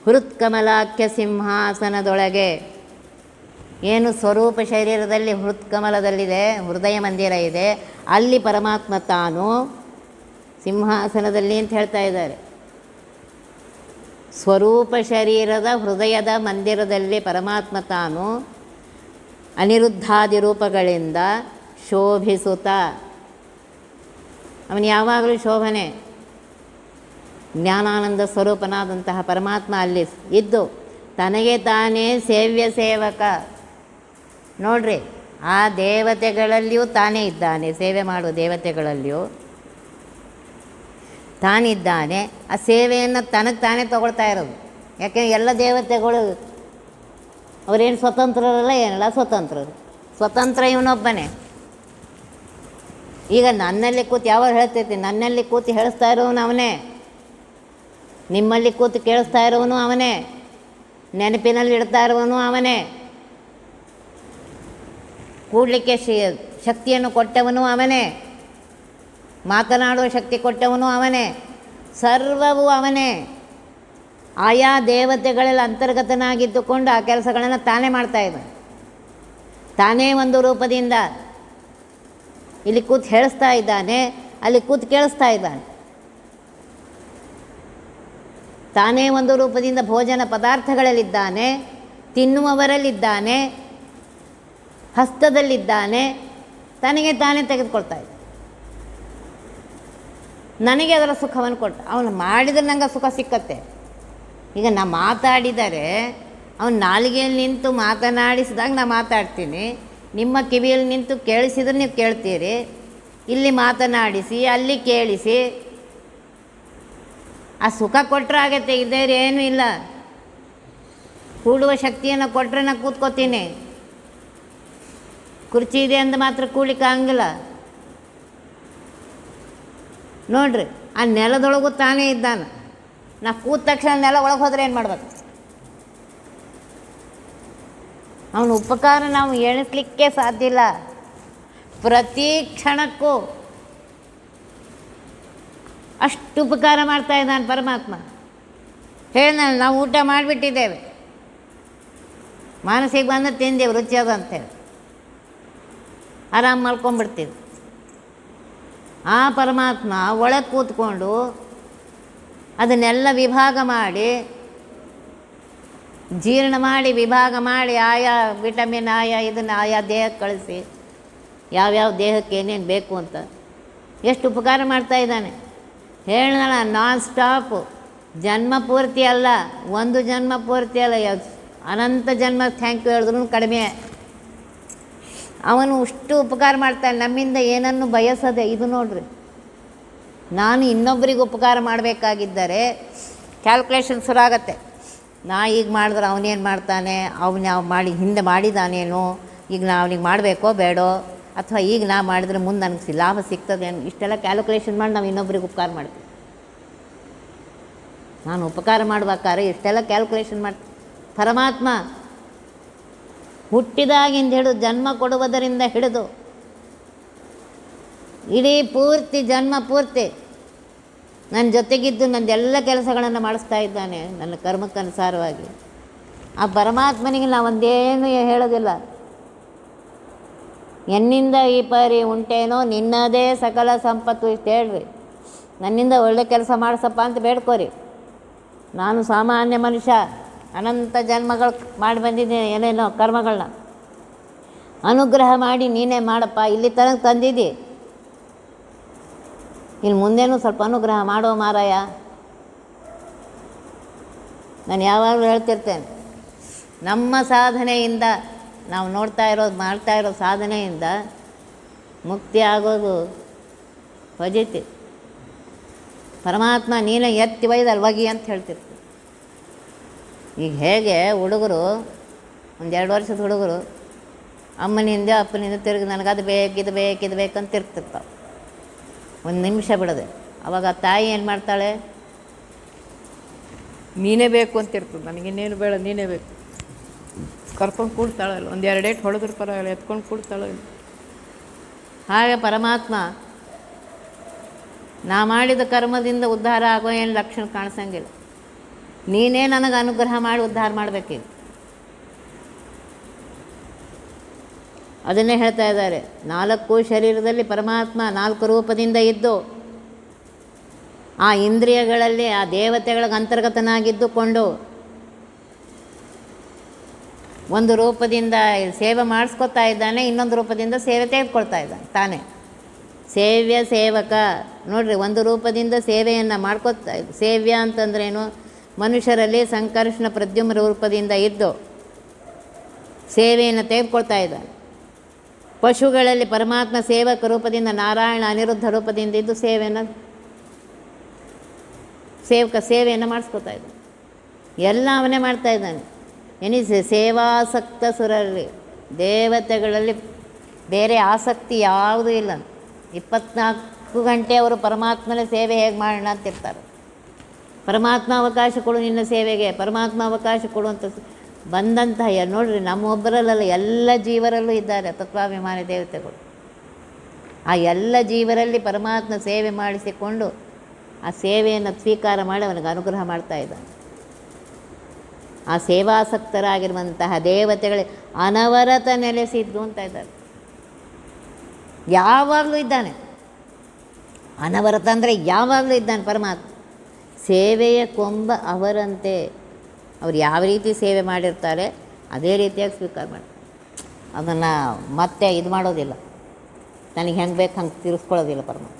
ಹೃತ್ಕಮಲಾಖ್ಯ ಸಿಂಹಾಸನದೊಳಗೆ. ಏನು ಸ್ವರೂಪ ಶರೀರದಲ್ಲಿ ಹೃತ್ಕಮಲದಲ್ಲಿದೆ, ಹೃದಯ ಮಂದಿರ ಇದೆ, ಅಲ್ಲಿ ಪರಮಾತ್ಮ ತಾನು ಸಿಂಹಾಸನದಲ್ಲಿ ಅಂತ ಹೇಳ್ತಾ ಇದ್ದಾರೆ. ಸ್ವರೂಪ ಶರೀರದ ಹೃದಯದ ಮಂದಿರದಲ್ಲಿ ಪರಮಾತ್ಮ ತಾನು ಅನಿರುದ್ಧಾದಿ ರೂಪಗಳಿಂದ ಶೋಭಿಸುತ್ತ. ಅವನು ಯಾವಾಗಲೂ ಶೋಭನೆ. ಜ್ಞಾನಾನಂದ ಸ್ವರೂಪನಾದಂತಹ ಪರಮಾತ್ಮ ಅಲ್ಲಿ ಇದ್ದು ತನಗೆ ತಾನೇ ಸೇವ್ಯ ಸೇವಕ. ನೋಡ್ರಿ, ಆ ದೇವತೆಗಳಲ್ಲಿಯೂ ತಾನೇ ಇದ್ದಾನೆ, ಸೇವೆ ಮಾಡುವ ದೇವತೆಗಳಲ್ಲಿಯೂ ತಾನಿದ್ದಾನೆ. ಆ ಸೇವೆಯನ್ನು ತನಗೆ ತಾನೇ ತಗೊಳ್ತಾ ಇರೋದು. ಯಾಕೆಂದರೆ ಎಲ್ಲ ದೇವತೆಗಳು ಅವರೇನು ಸ್ವತಂತ್ರರಲ್ಲ, ಏನಲ್ಲ ಸ್ವತಂತ್ರರು. ಸ್ವತಂತ್ರ ಇವನೊಬ್ಬನೇ. ಈಗ ನನ್ನಲ್ಲಿ ಕೂತು ಯಾವಾಗ ಹೇಳ್ತೈತಿ, ನನ್ನಲ್ಲಿ ಕೂತು ಹೇಳಿಸ್ತಾ ಇರೋವನು ಅವನೇ, ನಿಮ್ಮಲ್ಲಿ ಕೂತು ಕೇಳಿಸ್ತಾ ಇರೋವನು ಅವನೇ, ನೆನಪಿನಲ್ಲಿ ಇಡ್ತಾ ಇರುವನು ಅವನೇ, ಕೂಡಲಿಕ್ಕೆ ಶಕ್ತಿಯನ್ನು ಕೊಟ್ಟವನು ಅವನೇ, ಮಾತನಾಡುವ ಶಕ್ತಿ ಕೊಟ್ಟವನು ಅವನೇ, ಸರ್ವವೂ ಅವನೇ. ಆಯಾ ದೇವತೆಗಳಲ್ಲಿ ಅಂತರ್ಗತನಾಗಿದ್ದುಕೊಂಡು ಆ ಕೆಲಸಗಳನ್ನು ತಾನೇ ಮಾಡ್ತಾ ಇದ್ದಾನೆ. ತಾನೇ ಒಂದು ರೂಪದಿಂದ ಇಲ್ಲಿ ಕೂತು ಹೇಳಿಸ್ತಾ ಇದ್ದಾನೆ, ಅಲ್ಲಿ ಕೂತು ಕೇಳಿಸ್ತಾ ಇದ್ದಾನೆ. ತಾನೇ ಒಂದು ರೂಪದಿಂದ ಭೋಜನ ಪದಾರ್ಥಗಳಲ್ಲಿದ್ದಾನೆ, ತಿನ್ನುವವರಲ್ಲಿದ್ದಾನೆ, ಹಸ್ತದಲ್ಲಿದ್ದಾನೆ, ತನಗೆ ತಾನೇ ತೆಗೆದುಕೊಳ್ತಾ ಇದ್ದ. ನನಗೆ ಅದರ ಸುಖವನ್ನು ಕೊಟ್ಟ. ಅವನು ಮಾಡಿದರೆ ನಂಗೆ ಸುಖ ಸಿಕ್ಕತ್ತೆ. ಈಗ ನಾ ಮಾತಾಡಿದರೆ ಅವನು ನಾಲಿಗೆಯಲ್ಲಿ ನಿಂತು ಮಾತನಾಡಿಸಿದಾಗ ನಾ ಮಾತಾಡ್ತೀನಿ, ನಿಮ್ಮ ಕಿವಿಯಲ್ಲಿ ನಿಂತು ಕೇಳಿಸಿದ್ರೆ ನೀವು ಕೇಳ್ತೀರಿ. ಇಲ್ಲಿ ಮಾತನಾಡಿಸಿ ಅಲ್ಲಿ ಕೇಳಿಸಿ ಆ ಸುಖ ಕೊಟ್ಟರೆ ಆಗತ್ತೆ, ಇದೇ ಏನೂ ಇಲ್ಲ. ಕೂಡುವ ಶಕ್ತಿಯನ್ನು ಕೊಟ್ಟರೆ ನಾನು ಕೂತ್ಕೋತೀನಿ. ಕುರ್ಚಿ ಇದೆ ಅಂದ ಮಾತ್ರ ಕೂಡ್ಲಿಕ್ಕೆ ಆಗಂಗಿಲ್ಲ. ನೋಡ್ರಿ, ಆ ನೆಲದೊಳಗೂ ತಾನೇ ಇದ್ದಾನೆ. ನಾ ಕೂತ ತಕ್ಷಣ ನೆಲ ಒಳಗೆ ಹೋದರೆ ಏನು ಮಾಡ್ಬೇಕು? ಅವನ ಉಪಕಾರ ನಾವು ಎಣಿಸ್ಲಿಕ್ಕೆ ಸಾಧ್ಯ ಇಲ್ಲ. ಪ್ರತಿ ಕ್ಷಣಕ್ಕೂ ಅಷ್ಟು ಉಪಕಾರ ಮಾಡ್ತಾ ಇದ್ದಾನೆ ಪರಮಾತ್ಮ. ಹೇಳಿದ್ನಲ್ಲ, ನಾವು ಊಟ ಮಾಡಿಬಿಟ್ಟಿದ್ದೇವೆ, ಮನಸ್ಸಿಗೆ ಬಂದು ತಿಂದೇವು, ರುಚಿ ಅದು ಅಂತೇಳಿ ಆರಾಮ್ ಮಲ್ಕೊಂಡ್ಬಿಡ್ತೀವಿ. ಆ ಪರಮಾತ್ಮ ಒಳಗೆ ಕೂತ್ಕೊಂಡು ಅದನ್ನೆಲ್ಲ ವಿಭಾಗ ಮಾಡಿ, ಜೀರ್ಣ ಮಾಡಿ, ವಿಭಾಗ ಮಾಡಿ, ಆಯಾ ವಿಟಮಿನ್ ಇದನ್ನು ಆಯಾ ದೇಹಕ್ಕೆ ಕಳಿಸಿ, ಯಾವ್ಯಾವ ದೇಹಕ್ಕೆ ಏನೇನು ಬೇಕು ಅಂತ ಎಷ್ಟು ಉಪಕಾರ ಮಾಡ್ತಾ ಇದ್ದಾನೆ. ಹೇಳೋಣ, ನಾನ್ ಸ್ಟಾಪು. ಜನ್ಮ ಪೂರ್ತಿ ಅಲ್ಲ, ಒಂದು ಜನ್ಮ ಪೂರ್ತಿ ಅಲ್ಲ, ಅನಂತ ಜನ್ಮ ಥ್ಯಾಂಕ್ ಯು ಹೇಳಿದ್ರು ಕಡಿಮೆ. ಅವನು ಅಷ್ಟು ಉಪಕಾರ ಮಾಡ್ತಾನೆ, ನಮ್ಮಿಂದ ಏನನ್ನು ಬಯಸದೆ. ಇದು ನೋಡ್ರಿ, ನಾನು ಇನ್ನೊಬ್ಬರಿಗೆ ಉಪಕಾರ ಮಾಡಬೇಕಾಗಿದ್ದರೆ ಕ್ಯಾಲ್ಕುಲೇಷನ್ ಶುರು ಆಗತ್ತೆ. ನಾ ಈಗ ಮಾಡಿದ್ರೆ ಅವನೇನು ಮಾಡ್ತಾನೆ, ನಾವು ಹಿಂದೆ ಮಾಡಿದಾನೇನೋ, ಈಗ ನಾ ಅವನಿಗೆ ಮಾಡಬೇಕೋ ಬೇಡೋ, ಅಥವಾ ಈಗ ನಾ ಮಾಡಿದ್ರೆ ಮುಂದೆ ನನಗೆ ಲಾಭ ಸಿಗ್ತದೇನು, ಇಷ್ಟೆಲ್ಲ ಕ್ಯಾಲ್ಕುಲೇಷನ್ ಮಾಡಿ ನಾವು ಇನ್ನೊಬ್ರಿಗೆ ಉಪಕಾರ ಮಾಡ್ತೀವಿ. ನಾನು ಉಪಕಾರ ಮಾಡ್ಬೇಕಾದ್ರೆ ಇಷ್ಟೆಲ್ಲ ಕ್ಯಾಲ್ಕುಲೇಷನ್ ಮಾಡ್ತೀನಿ. ಪರಮಾತ್ಮ ಹುಟ್ಟಿದಾಗಿಂದ ಹಿಡಿದು ಜನ್ಮ ಕೊಡುವುದರಿಂದ ಹಿಡಿದು ಇಡೀ ಪೂರ್ತಿ ಜನ್ಮ ಪೂರ್ತಿ ನನ್ನ ಜೊತೆಗಿದ್ದು ನನ್ನದೆಲ್ಲ ಕೆಲಸಗಳನ್ನು ಮಾಡಿಸ್ತಾ ಇದ್ದಾನೆ ನನ್ನ ಕರ್ಮಕ್ಕನುಸಾರವಾಗಿ. ಆ ಪರಮಾತ್ಮನಿಗೆ ನಾವೊಂದೇನು ಹೇಳೋದಿಲ್ಲ. ಎನ್ನಿಂದ ಈ ಪರಿ ಉಂಟೇನೋ ನಿನ್ನದೇ ಸಕಲ ಸಂಪತ್ತು, ಇಷ್ಟು ಹೇಳ್ರಿ. ನನ್ನಿಂದ ಒಳ್ಳೆ ಕೆಲಸ ಮಾಡಿಸಪ್ಪ ಅಂತ ಬೇಡ್ಕೋರಿ. ನಾನು ಸಾಮಾನ್ಯ ಮನುಷ್ಯ, ಅನಂತ ಜನ್ಮಗಳು ಮಾಡಿ ಬಂದಿದ್ದೇನೆ, ಏನೇನೋ ಕರ್ಮಗಳನ್ನ. ಅನುಗ್ರಹ ಮಾಡಿ ನೀನೇ ಮಾಡಪ್ಪ, ಇಲ್ಲಿ ತನಕ ತಂದಿದ್ದಿ, ಇನ್ನು ಮುಂದೇನೂ ಸ್ವಲ್ಪ ಅನುಗ್ರಹ ಮಾಡೋ ಮಾರಾಯ. ನಾನು ಯಾವಾಗಲೂ ಹೇಳ್ತಿರ್ತೇನೆ, ನಮ್ಮ ಸಾಧನೆಯಿಂದ ನಾವು ನೋಡ್ತಾ ಇರೋದು ಮಾಡ್ತಾ ಇರೋ ಸಾಧನೆಯಿಂದ ಮುಕ್ತಿ ಆಗೋದು ಫಜಿತಿ. ಪರಮಾತ್ಮ ನೀನೇ ಎತ್ತಿ ಒಯ್ದು ಒಗಿ ಅಂತ ಹೇಳ್ತಿರ್ತೀವಿ. ಈಗ ಹೇಗೆ ಹುಡುಗರು, ಒಂದು 2 ವರ್ಷದ ಹುಡುಗರು ಅಮ್ಮನಿಂದ ಅಪ್ಪನಿಂದ ತಿರುಗಿ ನನಗದು ಬೇಕಿದು ಬೇಕಿದು ಬೇಕಂತ ತಿರ್ಗ್ತಿರ್ತಾವೆ, ಒಂದು ನಿಮಿಷ ಬಿಡದೆ. ಅವಾಗ ಆ ತಾಯಿ ಏನು ಮಾಡ್ತಾಳೆ, ನೀನೇ ಬೇಕು ಅಂತಿರ್ತದೆ, ನನಗಿನ್ನೇನು ಬೇಡ ನೀನೇ ಬೇಕು, ಕರ್ಕೊಂಡು ಕೂಡ್ತಾಳಲ್ಲ, ಒಂದು 2 ಏಟು ಹೊಡೆದ್ರೆ ಪರವಾಗಿಲ್ಲ, ಎತ್ಕೊಂಡು ಕೂಡ್ತಾಳಲ್ಲ. ಹಾಗೆ ಪರಮಾತ್ಮ ನಾ ಮಾಡಿದ ಕರ್ಮದಿಂದ ಉದ್ಧಾರ ಆಗೋ ಏನು ಲಕ್ಷಣ ಕಾಣಿಸಂಗಿಲ್ಲ. ನೀನೇ ನನಗೆ ಅನುಗ್ರಹ ಮಾಡಿ ಉದ್ಧಾರ ಮಾಡಬೇಕೀಗ. ಅದನ್ನೇ ಹೇಳ್ತಾ ಇದ್ದಾರೆ, 4 ಶರೀರದಲ್ಲಿ ಪರಮಾತ್ಮ 4 ರೂಪದಿಂದ ಇದ್ದು, ಆ ಇಂದ್ರಿಯಗಳಲ್ಲಿ ಆ ದೇವತೆಗಳಿಗೆ ಅಂತರ್ಗತನಾಗಿದ್ದುಕೊಂಡು ಒಂದು ರೂಪದಿಂದ ಸೇವೆ ಮಾಡಿಸ್ಕೊತಾ ಇದ್ದಾನೆ, ಇನ್ನೊಂದು ರೂಪದಿಂದ ಸೇವೆ ತೆಗೆದುಕೊಳ್ತಾ ಇದ್ದಾನೆ ತಾನೇ. ಸೇವ್ಯ ಸೇವಕ ನೋಡ್ರಿ, ಒಂದು ರೂಪದಿಂದ ಸೇವೆಯನ್ನು ಮಾಡ್ಕೊತಾ ಇದ್ದ. ಸೇವ್ಯ ಅಂತಂದ್ರೇನು, ಮನುಷ್ಯರಲ್ಲಿ ಸಂಕರ್ಷಣ ಪ್ರದ್ಯುಮ್ನ ರೂಪದಿಂದ ಇದ್ದು ಸೇವೆಯನ್ನು ತೆಗೆದುಕೊಳ್ತಾ ಇದ್ದಾನೆ. ಪಶುಗಳಲ್ಲಿ ಪರಮಾತ್ಮ ಸೇವಕ ರೂಪದಿಂದ, ನಾರಾಯಣ ಅನಿರುದ್ಧ ರೂಪದಿಂದ ಇದ್ದು ಸೇವೆಯನ್ನು ಮಾಡಿಸ್ಕೊತಾ ಇದ್ದಾನೆ. ಎಲ್ಲ ಅವನೇ ಮಾಡ್ತಾ ಇದ್ದಾನೆ. ಎನಿಸಿ ಸೇವಾಸಕ್ತ ಸುರರಲ್ಲಿ, ದೇವತೆಗಳಲ್ಲಿ ಬೇರೆ ಆಸಕ್ತಿ ಯಾವುದೂ ಇಲ್ಲ. 24 ಗಂಟೆ ಅವರು ಪರಮಾತ್ಮನ ಸೇವೆ ಹೇಗೆ ಮಾಡೋಣ ಅಂತಿರ್ತಾರೆ. ಪರಮಾತ್ಮ ಅವಕಾಶ ಕೊಡು ನಿನ್ನ ಸೇವೆಗೆ, ಪರಮಾತ್ಮ ಅವಕಾಶ ಕೊಡುವಂಥ ಬಂದಂತಹ ನೋಡ್ರಿ, ನಮ್ಮೊಬ್ಬರಲ್ಲ ಎಲ್ಲ ಜೀವರಲ್ಲೂ ಇದ್ದಾರೆ ತತ್ವಾಭಿಮಾನಿ ದೇವತೆಗಳು. ಆ ಎಲ್ಲ ಜೀವರಲ್ಲಿ ಪರಮಾತ್ಮ ಸೇವೆ ಮಾಡಿಸಿಕೊಂಡು ಆ ಸೇವೆಯನ್ನು ಸ್ವೀಕಾರ ಮಾಡಿ ಅವನಿಗೆ ಅನುಗ್ರಹ ಮಾಡ್ತಾ ಇದ್ದಾನೆ. ಆ ಸೇವಾಸಕ್ತರಾಗಿರುವಂತಹ ದೇವತೆಗಳೇ ಅನವರತ ನೆಲೆಸಿದ್ದು ಅಂತ ಇದ್ದಾರೆ. ಯಾವಾಗಲೂ ಇದ್ದಾನೆ. ಅನವರತ ಅಂದರೆ ಯಾವಾಗಲೂ ಇದ್ದಾನೆ ಪರಮಾತ್ಮ. ಸೇವೆಯ ಕೊಂಬ ಅವರಂತೆ, ಅವ್ರು ಯಾವ ರೀತಿ ಸೇವೆ ಮಾಡಿರ್ತಾರೆ ಅದೇ ರೀತಿಯಾಗಿ ಸ್ವೀಕಾರ ಮಾಡ್ತಾರೆ. ಅದನ್ನು ಮತ್ತೆ ಇದು ಮಾಡೋದಿಲ್ಲ, ನನಗೆ ಹೆಂಗೆ ಬೇಕು ಹಂಗೆ ತಿರ್ಸ್ಕೊಳ್ಳೋದಿಲ್ಲ ಪರಮಾತ್ಮ.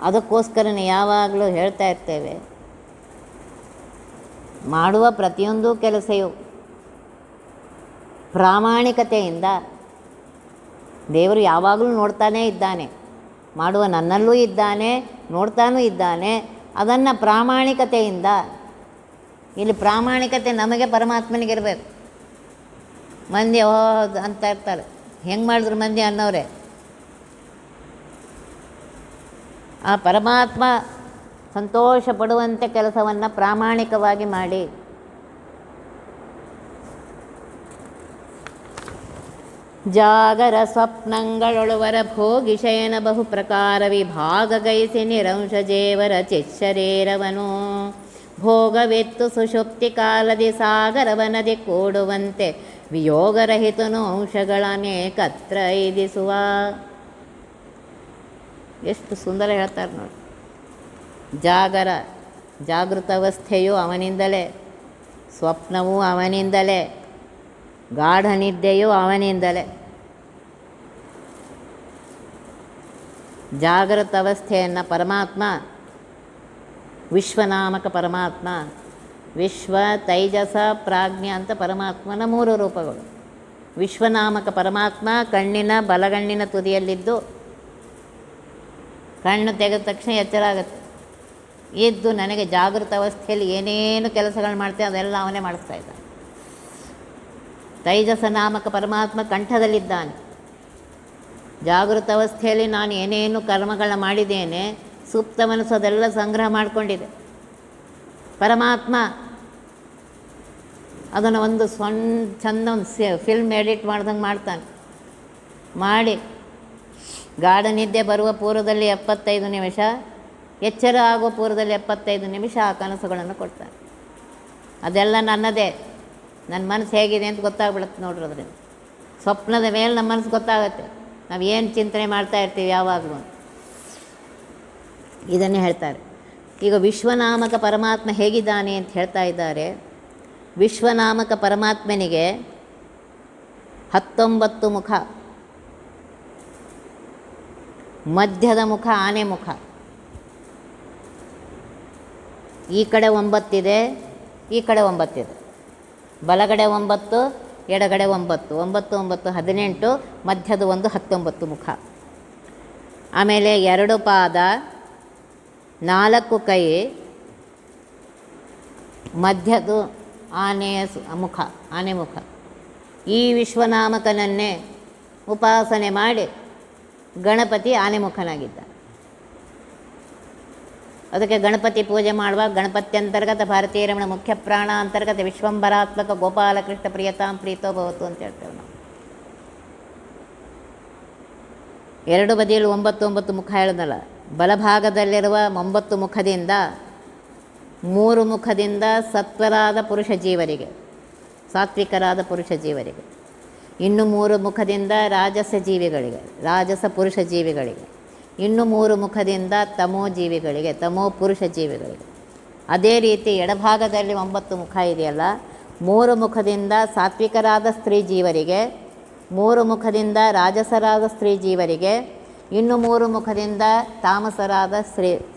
ಅದಕ್ಕೋಸ್ಕರನೇ ಯಾವಾಗಲೂ ಹೇಳ್ತಾ ಇರ್ತೇವೆ, ಮಾಡುವ ಪ್ರತಿಯೊಂದು ಕೆಲಸವೂ ಪ್ರಾಮಾಣಿಕತೆಯಿಂದ ದೇವರು ಯಾವಾಗಲೂ ನೋಡ್ತಾನೇ ಇದ್ದಾನೆ. ಮಾಡುವ ನನ್ನಲ್ಲೂ ಇದ್ದಾನೆ, ನೋಡ್ತಾನೂ ಇದ್ದಾನೆ. ಅದನ್ನು ಪ್ರಾಮಾಣಿಕತೆಯಿಂದ, ಇಲ್ಲಿ ಪ್ರಾಮಾಣಿಕತೆ ನಮಗೆ ಪರಮಾತ್ಮನಿಗಿರಬೇಕು. ಮಂದಿ ಅಂತ ಇರ್ತಾರೆ, ಹೆಂಗೆ ಮಾಡಿದ್ರು ಮಂದಿ ಅನ್ನೋರೆ. ಆ ಪರಮಾತ್ಮ ಸಂತೋಷ ಪಡುವಂತೆ ಕೆಲಸವನ್ನು ಪ್ರಾಮಾಣಿಕವಾಗಿ ಮಾಡಿ. ಜಾಗರ ಸ್ವಪ್ನಗಳೊಳುವರ ಭೋಗಿಶಯನ ಬಹು ಪ್ರಕಾರ ವಿಭಾಗಗೈಸಿ ನಿರಂಶ ಜೇವರ ಚಿಚ್ಚರೇರವನು ಭೋಗವೆತ್ತು ಸುಷುಪ್ತಿ ಕಾಲದಿ ಸಾಗರವನದಿ ಕೂಡುವಂತೆ ವಿಯೋಗರಹಿತನು ಅಂಶಗಳನೇಕತ್ರ ಐದಿಸುವ. ಎಷ್ಟು ಸುಂದರ ಹೇಳ್ತಾರೆ ನೋಡಿ. ಜಾಗರ, ಜಾಗೃತ ಅವಸ್ಥೆಯು ಅವನಿಂದಲೇ, ಸ್ವಪ್ನವೂ ಅವನಿಂದಲೇ, ಗಾಢ ನಿದ್ದೆಯೂ ಅವನಿಂದಲೇ. ಜಾಗೃತ ಅವಸ್ಥೆಯನ್ನು ಪರಮಾತ್ಮ, ವಿಶ್ವನಾಮಕ ಪರಮಾತ್ಮ, ವಿಶ್ವ, ತೈಜಸ, ಪ್ರಾಜ್ಞ ಅಂತ ಪರಮಾತ್ಮನ 3 ರೂಪಗಳು. ವಿಶ್ವನಾಮಕ ಪರಮಾತ್ಮ ಕಣ್ಣಿನ ಬಲಗಣ್ಣಿನ ತುದಿಯಲ್ಲಿದ್ದು, ಕಣ್ಣು ತೆಗೆದ ತಕ್ಷಣ ಎಚ್ಚರ ಆಗುತ್ತೆ. ಇದ್ದು ನನಗೆ ಜಾಗೃತ ಅವಸ್ಥೆಯಲ್ಲಿ ಏನೇನು ಕೆಲಸಗಳು ಮಾಡ್ತೇವೆ ಅದೆಲ್ಲ ಅವನೇ ಮಾಡಿಸ್ತಾ ಇದ್ದಾನೆ. ತೈಜಸ ನಾಮಕ ಪರಮಾತ್ಮ ಕಂಠದಲ್ಲಿದ್ದಾನೆ. ಜಾಗೃತ ಅವಸ್ಥೆಯಲ್ಲಿ ನಾನು ಏನೇನು ಕರ್ಮಗಳನ್ನ ಮಾಡಿದ್ದೇನೆ, ಸುಪ್ತ ಮನಸ್ಸು ಅದೆಲ್ಲ ಸಂಗ್ರಹ ಮಾಡಿಕೊಂಡಿದೆ. ಪರಮಾತ್ಮ ಅದನ್ನು ಒಂದು ಚಂದ ಒಂದು ಫಿಲ್ಮ್ ಎಡಿಟ್ ಮಾಡ್ದಂಗೆ ಮಾಡ್ತಾನೆ. ಮಾಡಿ ಗಾಢ ನಿದ್ದೆ ಬರುವ ಪೂರ್ವದಲ್ಲಿ 75 ನಿಮಿಷ, ಎಚ್ಚರ ಆಗುವ ಪೂರ್ವದಲ್ಲಿ 75 ನಿಮಿಷ ಆ ಕನಸುಗಳನ್ನು ಕೊಡ್ತಾನೆ. ಅದೆಲ್ಲ ನನ್ನದೇ. ನನ್ನ ಮನಸ್ಸು ಹೇಗಿದೆ ಅಂತ ಗೊತ್ತಾಗ್ಬಿಡುತ್ತೆ ನೋಡ್ರಿ. ಅದರಿಂದ ಸ್ವಪ್ನದ ಮೇಲೆ ನಮ್ಮ ಮನಸ್ಸು ಗೊತ್ತಾಗುತ್ತೆ, ನಾವು ಏನು ಚಿಂತನೆ ಮಾಡ್ತಾ ಇರ್ತೀವಿ ಯಾವಾಗಲೂ. ಇದನ್ನೇ ಹೇಳ್ತಾರೆ. ಈಗ ವಿಶ್ವನಾಮಕ ಪರಮಾತ್ಮ ಹೇಗಿದ್ದಾನೆ ಅಂತ ಹೇಳ್ತಾ ಇದ್ದಾರೆ. ವಿಶ್ವನಾಮಕ ಪರಮಾತ್ಮನಿಗೆ 19 ಮುಖ, ಮಧ್ಯದ ಮುಖ ಆನೆ ಮುಖ. ಈ ಕಡೆ 9 ಇದೆ, ಈ ಕಡೆ 9 ಇದೆ. ಬಲಗಡೆ 9, ಎಡಗಡೆ 9, 9 9 18, ಮಧ್ಯದ ಒಂದು 19 ಮುಖ. ಆಮೇಲೆ 2 ಪಾದ, 4 ಕೈ, ಮಧ್ಯದು ಆನೆಯ ಮುಖ, ಆನೆ ಮುಖ. ಈ ವಿಶ್ವನಾಮಕನನ್ನೇ ಉಪಾಸನೆ ಮಾಡಿ ಗಣಪತಿ ಆನೆ ಮುಖನಾಗಿದ್ದ. ಅದಕ್ಕೆ ಗಣಪತಿ ಪೂಜೆ ಮಾಡುವಾಗ ಗಣಪತಿ ಅಂತರ್ಗತ ಭಾರತೀಯ ರಮಣ ಮುಖ್ಯ ಪ್ರಾಣ ಅಂತರ್ಗತ ವಿಶ್ವಂಬರಾತ್ಮಕ ಗೋಪಾಲಕೃಷ್ಣ ಪ್ರಿಯತಾಂ ಪ್ರೀತೋ ಭವತು ಅಂತ ಹೇಳ್ತೇವೆ ನಾವು. 2 ಬದಿಯಲ್ಲಿ 9 9 ಮುಖ ಹೇಳಿದ್ನಲ್ಲ. ಬಲಭಾಗದಲ್ಲಿರುವ 9 ಮುಖದಿಂದ 3 ಮುಖದಿಂದ ಸತ್ವರಾದ ಪುರುಷ ಜೀವರಿಗೆ, ಸಾತ್ವಿಕರಾದ ಪುರುಷ ಜೀವರಿಗೆ, ಇನ್ನು 3 ಮುಖದಿಂದ ರಾಜಸ ಜೀವಿಗಳಿಗೆ, ರಾಜಸ ಪುರುಷ ಜೀವಿಗಳಿಗೆ, ಇನ್ನು 3 ಮುಖದಿಂದ ತಮೋ ಜೀವಿಗಳಿಗೆ, ತಮೋ ಪುರುಷ ಜೀವಿಗಳಿಗೆ. ಅದೇ ರೀತಿ ಎಡಭಾಗದಲ್ಲಿ 9 ಮುಖ ಇದೆಯಲ್ಲ, 3 ಮುಖದಿಂದ ಸಾತ್ವಿಕರಾದ ಸ್ತ್ರೀ ಜೀವರಿಗೆ, 3 ಮುಖದಿಂದ ರಾಜಸರಾದ ಸ್ತ್ರೀ ಜೀವರಿಗೆ, ಇನ್ನು 3 ಮುಖದಿಂದ ತಾಮಸರಾದ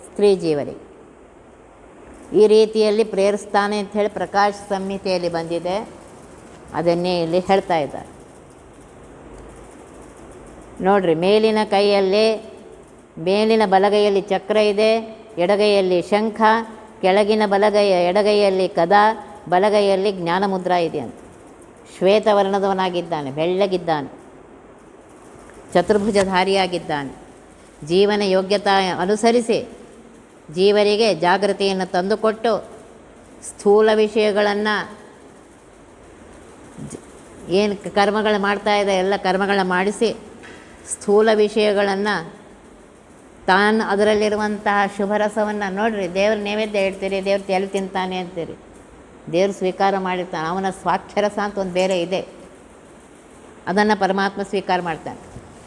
ಸ್ತ್ರೀ ಜೀವರಿಗೆ. ಈ ರೀತಿಯಲ್ಲಿ ಪ್ರೇರಿಸ್ತಾನೆ ಅಂಥೇಳಿ ಪ್ರಕಾಶ ಸಂಹಿತೆಯಲ್ಲಿ ಬಂದಿದೆ. ಅದನ್ನೇ ಇಲ್ಲಿ ಹೇಳ್ತಾ ಇದ್ದಾರೆ ನೋಡ್ರಿ. ಮೇಲಿನ ಕೈಯಲ್ಲಿ, ಮೇಲಿನ ಬಲಗೈಯಲ್ಲಿ ಚಕ್ರ ಇದೆ, ಎಡಗೈಯಲ್ಲಿ ಶಂಖ, ಕೆಳಗಿನ ಎಡಗೈಯಲ್ಲಿ ಕದಾ, ಬಲಗೈಯಲ್ಲಿ ಜ್ಞಾನಮುದ್ರಾ ಇದೆ ಅಂತ. ಶ್ವೇತವರ್ಣದವನಾಗಿದ್ದಾನೆ, ಬೆಳ್ಳಗಿದ್ದಾನೆ, ಚತುರ್ಭುಜಧಾರಿಯಾಗಿದ್ದಾನೆ. ಜೀವನ ಯೋಗ್ಯತಾ ಅನುಸರಿಸಿ ಜೀವರಿಗೆ ಜಾಗೃತಿಯನ್ನು ತಂದುಕೊಟ್ಟು ಸ್ಥೂಲ ವಿಷಯಗಳನ್ನು ಏನು ಕರ್ಮಗಳು ಮಾಡ್ತಾ ಇದೆ ಎಲ್ಲ ಕರ್ಮಗಳ ಮಾಡಿಸಿ ಸ್ಥೂಲ ವಿಷಯಗಳನ್ನು ತಾನು ಅದರಲ್ಲಿರುವಂತಹ ಶುಭರಸವನ್ನು ನೋಡಿರಿ. ದೇವ್ರ ನೈವೇದ್ಯ ಇಡ್ತೀರಿ, ದೇವ್ರು ಎಲ್ಲಿ ತಿಂತಾನೆ ಅಂತೀರಿ, ದೇವ್ರು ಸ್ವೀಕಾರ ಮಾಡಿರ್ತಾನೆ. ಅವನ ಸ್ವಾಕ್ಷರಸ ಅಂತ ಒಂದು ಬೇರೆ ಇದೆ, ಅದನ್ನು ಪರಮಾತ್ಮ ಸ್ವೀಕಾರ ಮಾಡ್ತಾನೆ.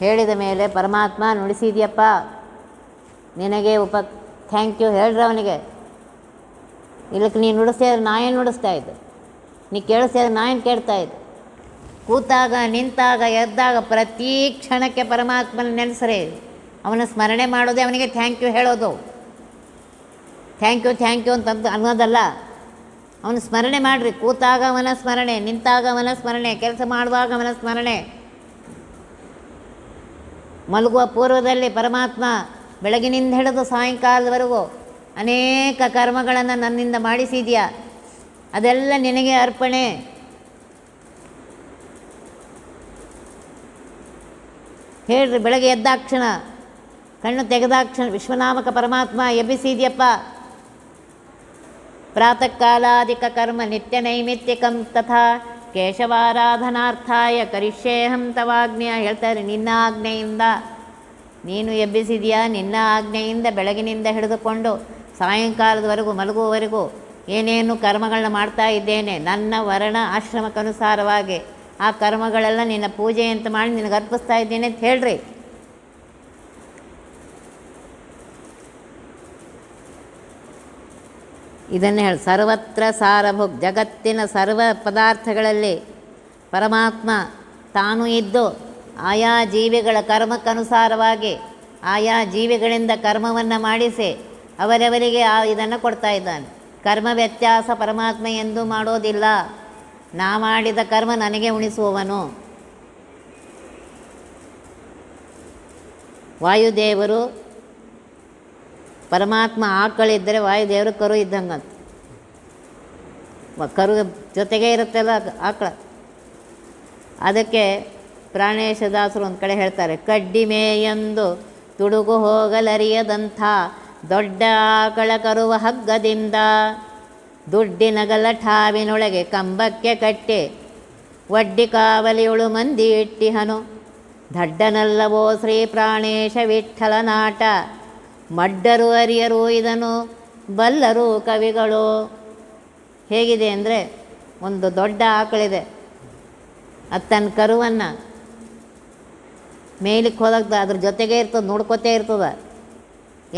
ಹೇಳಿದ ಮೇಲೆ ಪರಮಾತ್ಮ ನುಡಿಸಿದ್ಯಪ್ಪ ನಿನಗೆ ಥ್ಯಾಂಕ್ ಯು ಹೇಳ್ರಿ ಅವನಿಗೆ. ಇಲ್ಲಕ್ಕೆ ನೀನು ನುಡಿಸ್ತಿದ್ರೆ ನಾ ಏನು ನುಡಿಸ್ತಾ ಇದ್ದೆ, ನೀ ಕೇಳಿಸ್ತಿದ್ರೆ ನಾ ಏನು ಕೇಳ್ತಾ ಇದ್ದೆ. ಕೂತಾಗ ನಿಂತಾಗ ಎದ್ದಾಗ ಪ್ರತಿ ಕ್ಷಣಕ್ಕೆ ಪರಮಾತ್ಮನ ನೆನೆಸ್ರೆ, ಅವನ ಸ್ಮರಣೆ ಮಾಡೋದೇ ಅವನಿಗೆ ಥ್ಯಾಂಕ್ ಯು ಹೇಳೋದು. ಥ್ಯಾಂಕ್ ಯು ಅಂತಂದು ಅನ್ನೋದಲ್ಲ, ಅವನ ಸ್ಮರಣೆ ಮಾಡಿರಿ. ಕೂತಾಗ ಅವನ ಸ್ಮರಣೆ, ನಿಂತಾಗ ಅವನ ಸ್ಮರಣೆ, ಕೆಲಸ ಮಾಡುವಾಗ ಅವನ ಸ್ಮರಣೆ, ಮಲಗುವ ಪೂರ್ವದಲ್ಲಿ ಪರಮಾತ್ಮ ಬೆಳಗಿನಿಂದ ಹಿಡಿದು ಸಾಯಂಕಾಲದವರೆಗೂ ಅನೇಕ ಕರ್ಮಗಳನ್ನು ನನ್ನಿಂದ ಮಾಡಿಸಿದ್ಯಾ, ಅದೆಲ್ಲ ನಿನಗೆ ಅರ್ಪಣೆ. ಹೇಳ್ರಿ, ಬೆಳಗ್ಗೆ ಎದ್ದಾಕ್ಷಣ ಕಣ್ಣು ತೆಗೆದಾಕ್ಷಣ ವಿಶ್ವನಾಮಕ ಪರಮಾತ್ಮ ಎಬ್ಬಿಸಿದ್ಯಪ್ಪ. ಪ್ರಾತಃ ಕಾಲಾಧಿಕ ಕರ್ಮ ನಿತ್ಯ ನೈಮಿತ್ಯಕಂ ತಥಾ ಕೇಶವಾರಾಧನಾರ್ಥಾಯ ಕರಿಷ್ಯೇಹಂ ತವಾಜ್ಞೆಯ ಹೇಳ್ತಾರೆ. ನಿನ್ನ ಆಜ್ಞೆಯಿಂದ ನೀನು ಎಬ್ಬಿಸಿದೆಯಾ, ನಿನ್ನ ಆಜ್ಞೆಯಿಂದ ಬೆಳಗಿನಿಂದ ಹಿಡಿದುಕೊಂಡು ಸಾಯಂಕಾಲದವರೆಗೂ ಮಲಗುವವರೆಗೂ ಏನೇನು ಕರ್ಮಗಳನ್ನ ಮಾಡ್ತಾ ಇದ್ದೇನೆ ನನ್ನ ವರ್ಣ ಆಶ್ರಮಕ್ಕನುಸಾರವಾಗಿ. ಆ ಕರ್ಮಗಳೆಲ್ಲ ನಿನ್ನ ಪೂಜೆ ಅಂತ ಮಾಡಿ ನಿನಗೆ ಅರ್ಪಿಸ್ತಾ ಇದ್ದೇನೆ ಅಂತ ಹೇಳ್ರಿ. ಇದನ್ನು ಹೇಳಿ ಸರ್ವತ್ರ ಸಾರಭುಗ್, ಜಗತ್ತಿನ ಸರ್ವ ಪದಾರ್ಥಗಳಲ್ಲಿ ಪರಮಾತ್ಮ ತಾನು ಇದ್ದು ಆಯಾ ಜೀವಿಗಳ ಕರ್ಮಕ್ಕನುಸಾರವಾಗಿ ಆಯಾ ಜೀವಿಗಳಿಂದ ಕರ್ಮವನ್ನು ಮಾಡಿಸಿ ಅವರವರಿಗೆ ಇದನ್ನು ಕೊಡ್ತಾ ಇದ್ದಾನೆ. ಕರ್ಮ ವ್ಯತ್ಯಾಸ ಪರಮಾತ್ಮ ಎಂದೂ ಮಾಡೋದಿಲ್ಲ. ನಾ ಮಾಡಿದ ಕರ್ಮ ನನಗೆ ಉಣಿಸುವವನು. ವಾಯುದೇವರು ಪರಮಾತ್ಮ ಆಕಳಿದ್ದರೆ ವಾಯುದೇವರು ಕರು ಇದ್ದಂಗಂತ. ಕರು ಜೊತೆಗೆ ಇರುತ್ತಲ್ಲ ಆಕಳ. ಅದಕ್ಕೆ ಪ್ರಾಣೇಶದಾಸರು ಒಂದು ಕಡೆ ಹೇಳ್ತಾರೆ, ಕಡ್ಡಿಮೇಯೆಂದು ತುಡುಗು ಹೋಗಲರಿಯದಂಥ ದೊಡ್ಡ ಆಕಳ ಕರುವ ಹಗ್ಗದಿಂದ ದುಡ್ಡಿನ ಗಲಠಾವಿನೊಳಗೆ ಕಂಬಕ್ಕೆ ಕಟ್ಟಿ ಒಡ್ಡಿ ಕಾವಲಿಯುಳು ಮಂದಿ ಇಟ್ಟಿಹನು. ದಡ್ಡನಲ್ಲವೋ ಶ್ರೀ ಪ್ರಾಣೇಶ ವಿಠ್ಠಲನಾಟ, ಮಡ್ಡರು ಅರಿಯರು ಇದನ್ನು ಬಲ್ಲರು ಕವಿಗಳು. ಹೇಗಿದೆ ಅಂದರೆ, ಒಂದು ದೊಡ್ಡ ಆಕಳಿದೆ, ಅದು ತನ್ನ ಕರುವನ್ನು ಮೇಲಕ್ಕೆ ಹೋದಾಗ ಅದ್ರ ಜೊತೆಗೆ ಇರ್ತದೆ, ನೋಡ್ಕೋತೇ ಇರ್ತದೆ,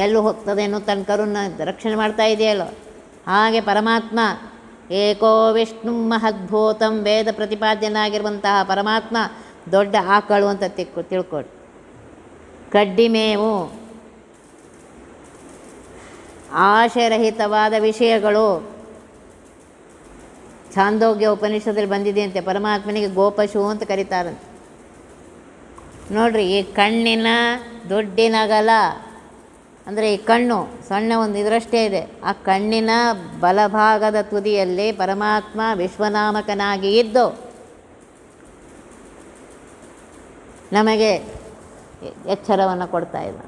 ಎಲ್ಲೂ ಹೋಗ್ತದೇನೋ ತನ್ನ ಕರುನ ರಕ್ಷಣೆ ಮಾಡ್ತಾ ಇದೆಯಲ್ಲೋ. ಹಾಗೆ ಪರಮಾತ್ಮ ಏಕೋ ವಿಷ್ಣು ಮಹದ್ಭೂತಂ, ವೇದ ಪ್ರತಿಪಾದ್ಯನಾಗಿರುವಂತಹ ಪರಮಾತ್ಮ ದೊಡ್ಡ ಆಕಳು ಅಂತ ತಿಳ್ಕೊಡು. ಕಡ್ಡಿಮೇವು ಆಶಯರಹಿತವಾದ ವಿಷಯಗಳು. ಛಾಂದೋಗ್ಯ ಉಪನಿಷದಲ್ಲಿ ಬಂದಿದೆ ಅಂತೆ, ಪರಮಾತ್ಮನಿಗೆ ಗೋಪಶು ಅಂತ ಕರೀತಾರಂತೆ. ನೋಡ್ರಿ, ಈ ಕಣ್ಣಿನ ದುಡ್ಡಿನಗಲ ಅಂದರೆ ಈ ಕಣ್ಣು ಸಣ್ಣ ಒಂದು ಇದರಷ್ಟೇ ಇದೆ. ಆ ಕಣ್ಣಿನ ಬಲಭಾಗದ ತುದಿಯಲ್ಲಿ ಪರಮಾತ್ಮ ವಿಶ್ವನಾಮಕನಾಗಿ ಇದ್ದು ನಮಗೆ ಎಚ್ಚರವನ್ನು ಕೊಡ್ತಾ ಇದ್ದ.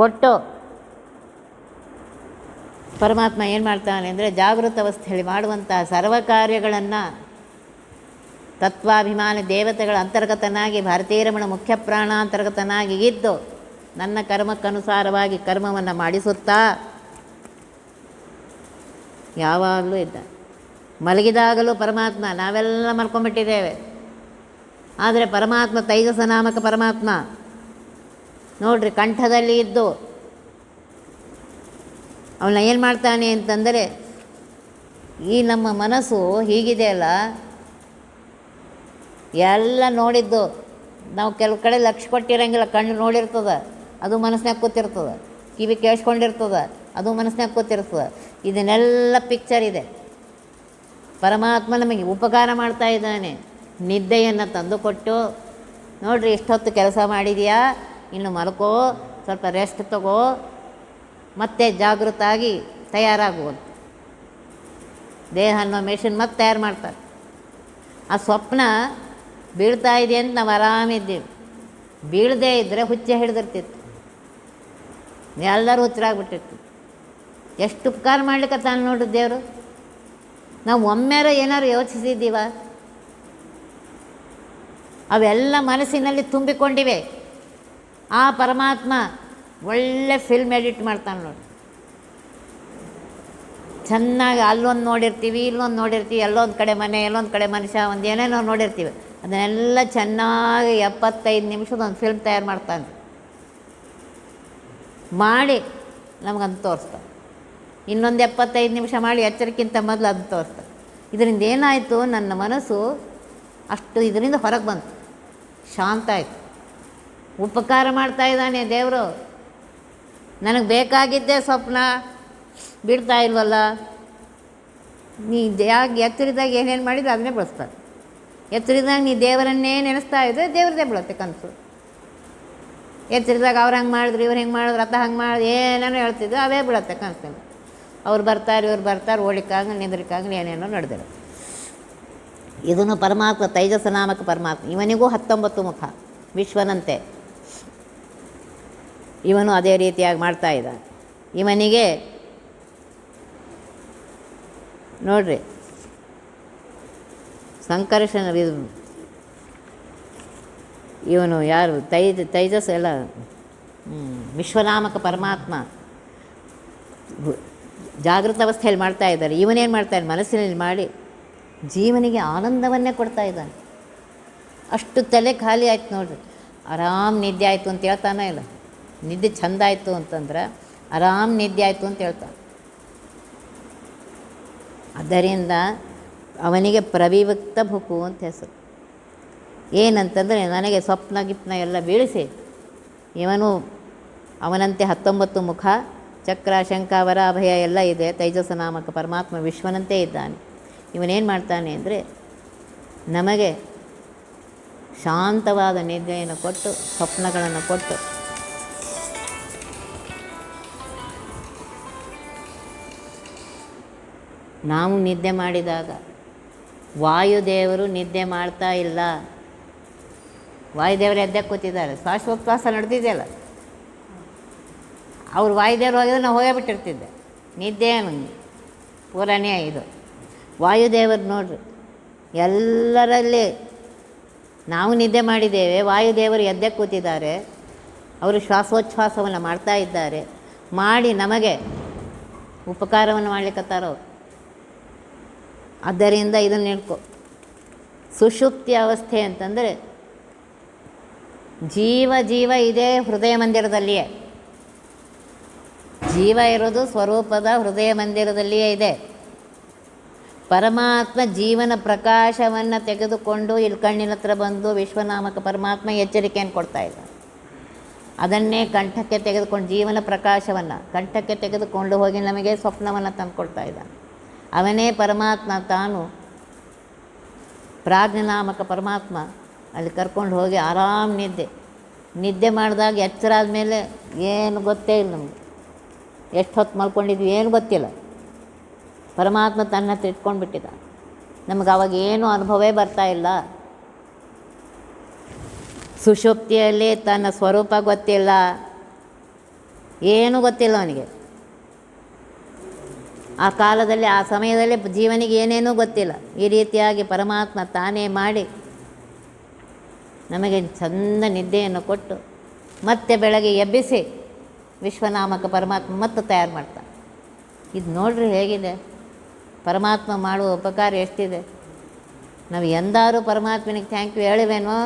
ಕೊಟ್ಟು ಪರಮಾತ್ಮ ಏನು ಮಾಡ್ತಾನೆ ಅಂದರೆ, ಜಾಗೃತ ಅವಸ್ಥೆಯಲ್ಲಿ ಮಾಡುವಂತಹ ಸರ್ವ ಕಾರ್ಯಗಳನ್ನು ತತ್ವಾಭಿಮಾನಿ ದೇವತೆಗಳ ಅಂತರ್ಗತನಾಗಿ ಭಾರತೀರಮಣ ಮುಖ್ಯ ಪ್ರಾಣ ಅಂತರ್ಗತನಾಗಿ ಇದ್ದು ನನ್ನ ಕರ್ಮಕ್ಕನುಸಾರವಾಗಿ ಕರ್ಮವನ್ನು ಮಾಡಿಸುತ್ತಾ ಯಾವಾಗಲೂ ಇದ್ದ. ಮಲಗಿದಾಗಲೂ ಪರಮಾತ್ಮ, ನಾವೆಲ್ಲ ಮಲ್ಕೊಂಡ್ಬಿಟ್ಟಿದ್ದೇವೆ, ಆದರೆ ಪರಮಾತ್ಮ ತೈಜಸ ನಾಮಕ ಪರಮಾತ್ಮ ನೋಡ್ರಿ ಕಂಠದಲ್ಲಿ ಇದ್ದು ಅವನ್ನ ಏನು ಮಾಡ್ತಾನೆ ಅಂತಂದರೆ, ಈ ನಮ್ಮ ಮನಸ್ಸು ಹೀಗಿದೆಯಲ್ಲ, ಎಲ್ಲ ನೋಡಿದ್ದು ನಾವು ಕೆಲವು ಕಡೆ ಲಕ್ಷ್ಯ ಕೊಟ್ಟಿರೋಂಗಿಲ್ಲ. ಕಣ್ಣು ನೋಡಿರ್ತದೆ, ಅದು ಮನಸ್ಸಿನಾಗ ಕೂತಿರ್ತದೆ. ಕಿವಿ ಕೇಳಿಸ್ಕೊಂಡಿರ್ತದೆ, ಅದು ಮನಸ್ಸಿನಾಗ ಕೂತಿರ್ತದೆ. ಇದನ್ನೆಲ್ಲ ಪಿಕ್ಚರ್ ಇದೆ. ಪರಮಾತ್ಮ ನಮಗೆ ಉಪಕಾರ ಮಾಡ್ತಾ ಇದ್ದಾನೆ. ನಿದ್ದೆಯನ್ನು ತಂದುಕೊಟ್ಟು, ನೋಡ್ರಿ ಇಷ್ಟೊತ್ತು ಕೆಲಸ ಮಾಡಿದೆಯಾ, ಇನ್ನು ಮಲ್ಕೋ, ಸ್ವಲ್ಪ ರೆಸ್ಟ್ ತಗೋ, ಮತ್ತೆ ಜಾಗೃತ ಆಗಿ ತಯಾರಾಗುವುದು. ದೇಹ ಅನ್ನೋ ಮೆಷಿನ್ ಮತ್ತೆ ತಯಾರು ಮಾಡ್ತಾರೆ. ಆ ಸ್ವಪ್ನ ಬೀಳ್ತಾ ಇದೆ ಅಂತ ನಾವು ಆರಾಮಿದ್ದೀವಿ. ಬೀಳದೇ ಇದ್ದರೆ ಹುಚ್ಚೆ ಹಿಡಿದಿರ್ತಿತ್ತು, ಎಲ್ಲರೂ ಹುಚ್ಚರಾಗ್ಬಿಟ್ಟಿರ್ತೀವಿ. ಎಷ್ಟು ಉಪಕಾರ ಮಾಡ್ಲಿಕ್ಕೆ ತಾನು ನೋಡ್ರಿ ದೇವರು. ನಾವು ಒಮ್ಮೆರ ಏನಾರು ಯೋಚಿಸಿದ್ದೀವ? ಅವೆಲ್ಲ ಮನಸ್ಸಿನಲ್ಲಿ ತುಂಬಿಕೊಂಡಿವೆ. ಆ ಪರಮಾತ್ಮ ಒಳ್ಳೆ ಫಿಲ್ಮ್ ಎಡಿಟ್ ಮಾಡ್ತಾನೆ ನೋಡಿ. ಚೆನ್ನಾಗಿ ಅಲ್ಲೊಂದು ನೋಡಿರ್ತೀವಿ, ಇಲ್ಲೊಂದು ನೋಡಿರ್ತೀವಿ, ಎಲ್ಲೊಂದು ಕಡೆ ಮನೆ, ಎಲ್ಲೊಂದು ಕಡೆ ಮನುಷ್ಯ, ಒಂದು ಏನೇನೋ ನೋಡಿರ್ತೀವಿ. ಅದನ್ನೆಲ್ಲ ಚೆನ್ನಾಗಿ 75 ನಿಮಿಷದ ಒಂದು ಫಿಲ್ಮ್ ತಯಾರು ಮಾಡ್ತಾನೆ ಮಾಡಿ ನಮಗಂತ ತೋರಿಸ್ತಾನೆ. ಇನ್ನೊಂದು 75 ನಿಮಿಷ ಮಾಡಿ ಎಚ್ಚರಿಕಿಂತ ಮೊದಲು ಅದು ತೋರಿಸ್ತಾನೆ. ಇದರಿಂದ ಏನಾಯಿತು, ನನ್ನ ಮನಸ್ಸು ಅಷ್ಟು ಇದರಿಂದ ಹೊರಗೆ ಬಂತು, ಶಾಂತ ಆಯಿತು. ಉಪಕಾರ ಮಾಡ್ತಾ ಇದ್ದಾನೆ ದೇವರು. ನನಗೆ ಬೇಕಾಗಿದ್ದೇ ಸ್ವಪ್ನ ಬಿಡ್ತಾ ಇಲ್ವಲ್ಲ. ನೀ ಎಚ್ಚರಿದಾಗ ಏನೇನು ಮಾಡಿದ್ರೆ ಅದನ್ನೇ ಬಳಸ್ತಾರೆ. ಎಚ್ಚರಿದಾಗ ನೀ ದೇವರನ್ನೇ ನೆನೆಸ್ತಾ ಇದ್ದರೆ ದೇವ್ರದ್ದೇ ಬೀಳುತ್ತೆ ಕನಸು. ಎಚ್ಚರಿದಾಗ ಅವ್ರು ಹಂಗೆ ಮಾಡಿದ್ರು, ಇವ್ರು ಹಿಂಗೆ ಮಾಡಿದ್ರು, ಅತ್ತ ಹಂಗೆ ಮಾಡಿದ್ರು, ಏನೇನೋ ಹೇಳ್ತಿದ್ರು, ಅವೇ ಬಿಡತ್ತೆ ಕನಸಲ್ಲಿ. ಅವ್ರು ಬರ್ತಾರೆ, ಇವ್ರು ಬರ್ತಾರೆ, ಓಡಿಕಾಗಲಿ ನಿಂದ್ರಿಕಾಗಲಿ ಏನೇನೋ ನಡೆದಿರು. ಇದನ್ನು ಪರಮಾತ್ಮ ತೈಜಸ ನಾಮಕ ಪರಮಾತ್ಮ, ಇವನಿಗೂ 19 ಮುಖ ವಿಶ್ವನಂತೆ. ಇವನು ಅದೇ ರೀತಿಯಾಗಿ ಮಾಡ್ತಾಯಿದ್ದ. ಇವನಿಗೆ ನೋಡ್ರಿ ಸಂಕರ್ಷಣ ಇವನು ಯಾರು ತೈಜಸ್ ಎಲ್ಲ ವಿಶ್ವನಾಮಕ ಪರಮಾತ್ಮ ಜಾಗೃತ ಅವಸ್ಥೆಯಲ್ಲಿ ಮಾಡ್ತಾ ಇದ್ದಾರೆ. ಇವನೇನು ಮಾಡ್ತಾನೆ, ಮನಸ್ಸಿನಲ್ಲಿ ಮಾಡಿ ಜೀವನಿಗೆ ಆನಂದವನ್ನೇ ಕೊಡ್ತಾ ಇದ್ದಾನೆ. ಅಷ್ಟು ತಲೆ ಖಾಲಿ ಆಯ್ತು ನೋಡ್ರಿ. ಆರಾಮ್ ನಿದ್ದೆ ಆಯಿತು ಅಂತ ಹೇಳ್ತಾನೆ ಇಲ್ಲ, ನಿದ್ದೆ ಚೆಂದ ಆಯಿತು ಅಂತಂದ್ರೆ ಆರಾಮ್ ನಿದ್ದೆ ಆಯಿತು ಅಂತ ಹೇಳ್ತಾನೆ. ಆದ್ದರಿಂದ ಅವನಿಗೆ ಪ್ರವಿವಕ್ತ ಭುಕು ಅಂತ ಹೆಸರು. ಏನಂತಂದರೆ ನನಗೆ ಸ್ವಪ್ನ ಗಿಪ್ನ ಎಲ್ಲ ಬೀಳಿಸಿ ಇವನು ಅವನಂತೆ 19 ಮುಖ, ಚಕ್ರ, ಶಂಖ, ವರ, ಅಭಯ ಎಲ್ಲ ಇದೆ. ತೈಜಸ ನಾಮಕ ಪರಮಾತ್ಮ ವಿಶ್ವನಂತೆ ಇದ್ದಾನೆ. ಇವನೇನು ಮಾಡ್ತಾನೆ ಅಂದರೆ ನಮಗೆ ಶಾಂತವಾದ ನಿದ್ರೆಯನ್ನು ಕೊಟ್ಟು, ಸ್ವಪ್ನಗಳನ್ನು ಕೊಟ್ಟು, ನಾವು ನಿದ್ದೆ ಮಾಡಿದಾಗ ವಾಯುದೇವರು ನಿದ್ದೆ ಮಾಡ್ತಾ ಇಲ್ಲ. ವಾಯುದೇವರು ಎದ್ದೆ ಕೂತಿದ್ದಾರೆ, ಶ್ವಾಸೋಚ್ಛ್ವಾಸ ನಡೆದಿದೆಯಲ್ಲ. ಅವ್ರು ವಾಯುದೇವರು ಹೋಗಿದ್ರೆ ನಾವು ಹೋಗೇ ಬಿಟ್ಟಿರ್ತಿದ್ದೆ. ನಿದ್ದೆ ಪೂರನೇ ಇದು. ವಾಯುದೇವರು ನೋಡ್ರಿ, ಎಲ್ಲರಲ್ಲಿ ನಾವು ನಿದ್ದೆ ಮಾಡಿದ್ದೇವೆ, ವಾಯುದೇವರು ಎದ್ದೆ ಕೂತಿದ್ದಾರೆ. ಅವರು ಶ್ವಾಸೋಚ್ಛ್ವಾಸವನ್ನು ಮಾಡ್ತಾ ಇದ್ದಾರೆ. ಮಾಡಿ ನಮಗೆ ಉಪಕಾರವನ್ನು ಮಾಡಲಿಕ್ಕತ್ತಾರವ್ರು. ಆದ್ದರಿಂದ ಇದನ್ನು ಹೇಳ್ಕೊ, ಸುಷುಪ್ತಿ ಅವಸ್ಥೆ ಅಂತಂದರೆ ಜೀವ ಇದೇ ಹೃದಯ ಮಂದಿರದಲ್ಲಿಯೇ. ಜೀವ ಇರೋದು ಸ್ವರೂಪದ ಹೃದಯ ಮಂದಿರದಲ್ಲಿಯೇ ಇದೆ. ಪರಮಾತ್ಮ ಜೀವನ ಪ್ರಕಾಶವನ್ನು ತೆಗೆದುಕೊಂಡು ಇಲ್ಲಿ ಕಣ್ಣಿನ ಹತ್ರ ಬಂದು ವಿಶ್ವನಾಮಕ ಪರಮಾತ್ಮ ಎಚ್ಚರಿಕೆಯನ್ನು ಕೊಡ್ತಾ ಇದ್ದಾನೆ. ಅದನ್ನೇ ಕಂಠಕ್ಕೆ ತೆಗೆದುಕೊಂಡು, ಜೀವನ ಪ್ರಕಾಶವನ್ನು ಕಂಠಕ್ಕೆ ತೆಗೆದುಕೊಂಡು ಹೋಗಿ ನಮಗೆ ಸ್ವಪ್ನವನ್ನು ತಂದು ಕೊಡ್ತಾ ಇದ್ದಾನೆ. ಅವನೇ ಪರಮಾತ್ಮ. ತಾನು ಪ್ರಾಜ್ಞನಾಮಕ ಪರಮಾತ್ಮ ಅಲ್ಲಿ ಕರ್ಕೊಂಡು ಹೋಗಿ ಆರಾಮ್ ನಿದ್ದೆ ಮಾಡಿದಾಗ ಎಚ್ಚರ ಆದಮೇಲೆ ಏನು ಗೊತ್ತೇ ಇಲ್ಲ ನಮಗೆ. ಎಷ್ಟು ಹೊತ್ತು ಮಲ್ಕೊಂಡಿದ್ವಿ ಏನು ಗೊತ್ತಿಲ್ಲ. ಪರಮಾತ್ಮ ತನ್ನ ಹತ್ರ ಇಟ್ಕೊಂಡು ಬಿಟ್ಟಿದ್ದ. ನಮಗೆ ಅವಾಗ ಏನೂ ಅನುಭವವೇ ಬರ್ತಾ ಇಲ್ಲ. ಸುಷುಪ್ತಿಯಲ್ಲಿ ತನ್ನ ಸ್ವರೂಪ ಗೊತ್ತಿಲ್ಲ, ಏನೂ ಗೊತ್ತಿಲ್ಲ ಅವನಿಗೆ. ಆ ಕಾಲದಲ್ಲಿ, ಆ ಸಮಯದಲ್ಲಿ ಜೀವನಿಗೆ ಏನೇನೂ ಗೊತ್ತಿಲ್ಲ. ಈ ರೀತಿಯಾಗಿ ಪರಮಾತ್ಮ ತಾನೇ ಮಾಡಿ ನಮಗೆ ಚಂದ ನಿದ್ದೆಯನ್ನು ಕೊಟ್ಟು ಮತ್ತೆ ಬೆಳಗ್ಗೆ ಎಬ್ಬಿಸಿ ವಿಶ್ವನಾಮಕ ಪರಮಾತ್ಮ ಮತ್ತೆ ತಯಾರು ಮಾಡ್ತಾನೆ. ಇದು ನೋಡ್ರಿ ಹೇಗಿದೆ, ಪರಮಾತ್ಮ ಮಾಡುವ ಉಪಕಾರ ಎಷ್ಟಿದೆ. ನಾವು ಎಂದಾರು ಪರಮಾತ್ಮನಿಗೆ ಥ್ಯಾಂಕ್ ಯು ಹೇಳಿವೇನೋ,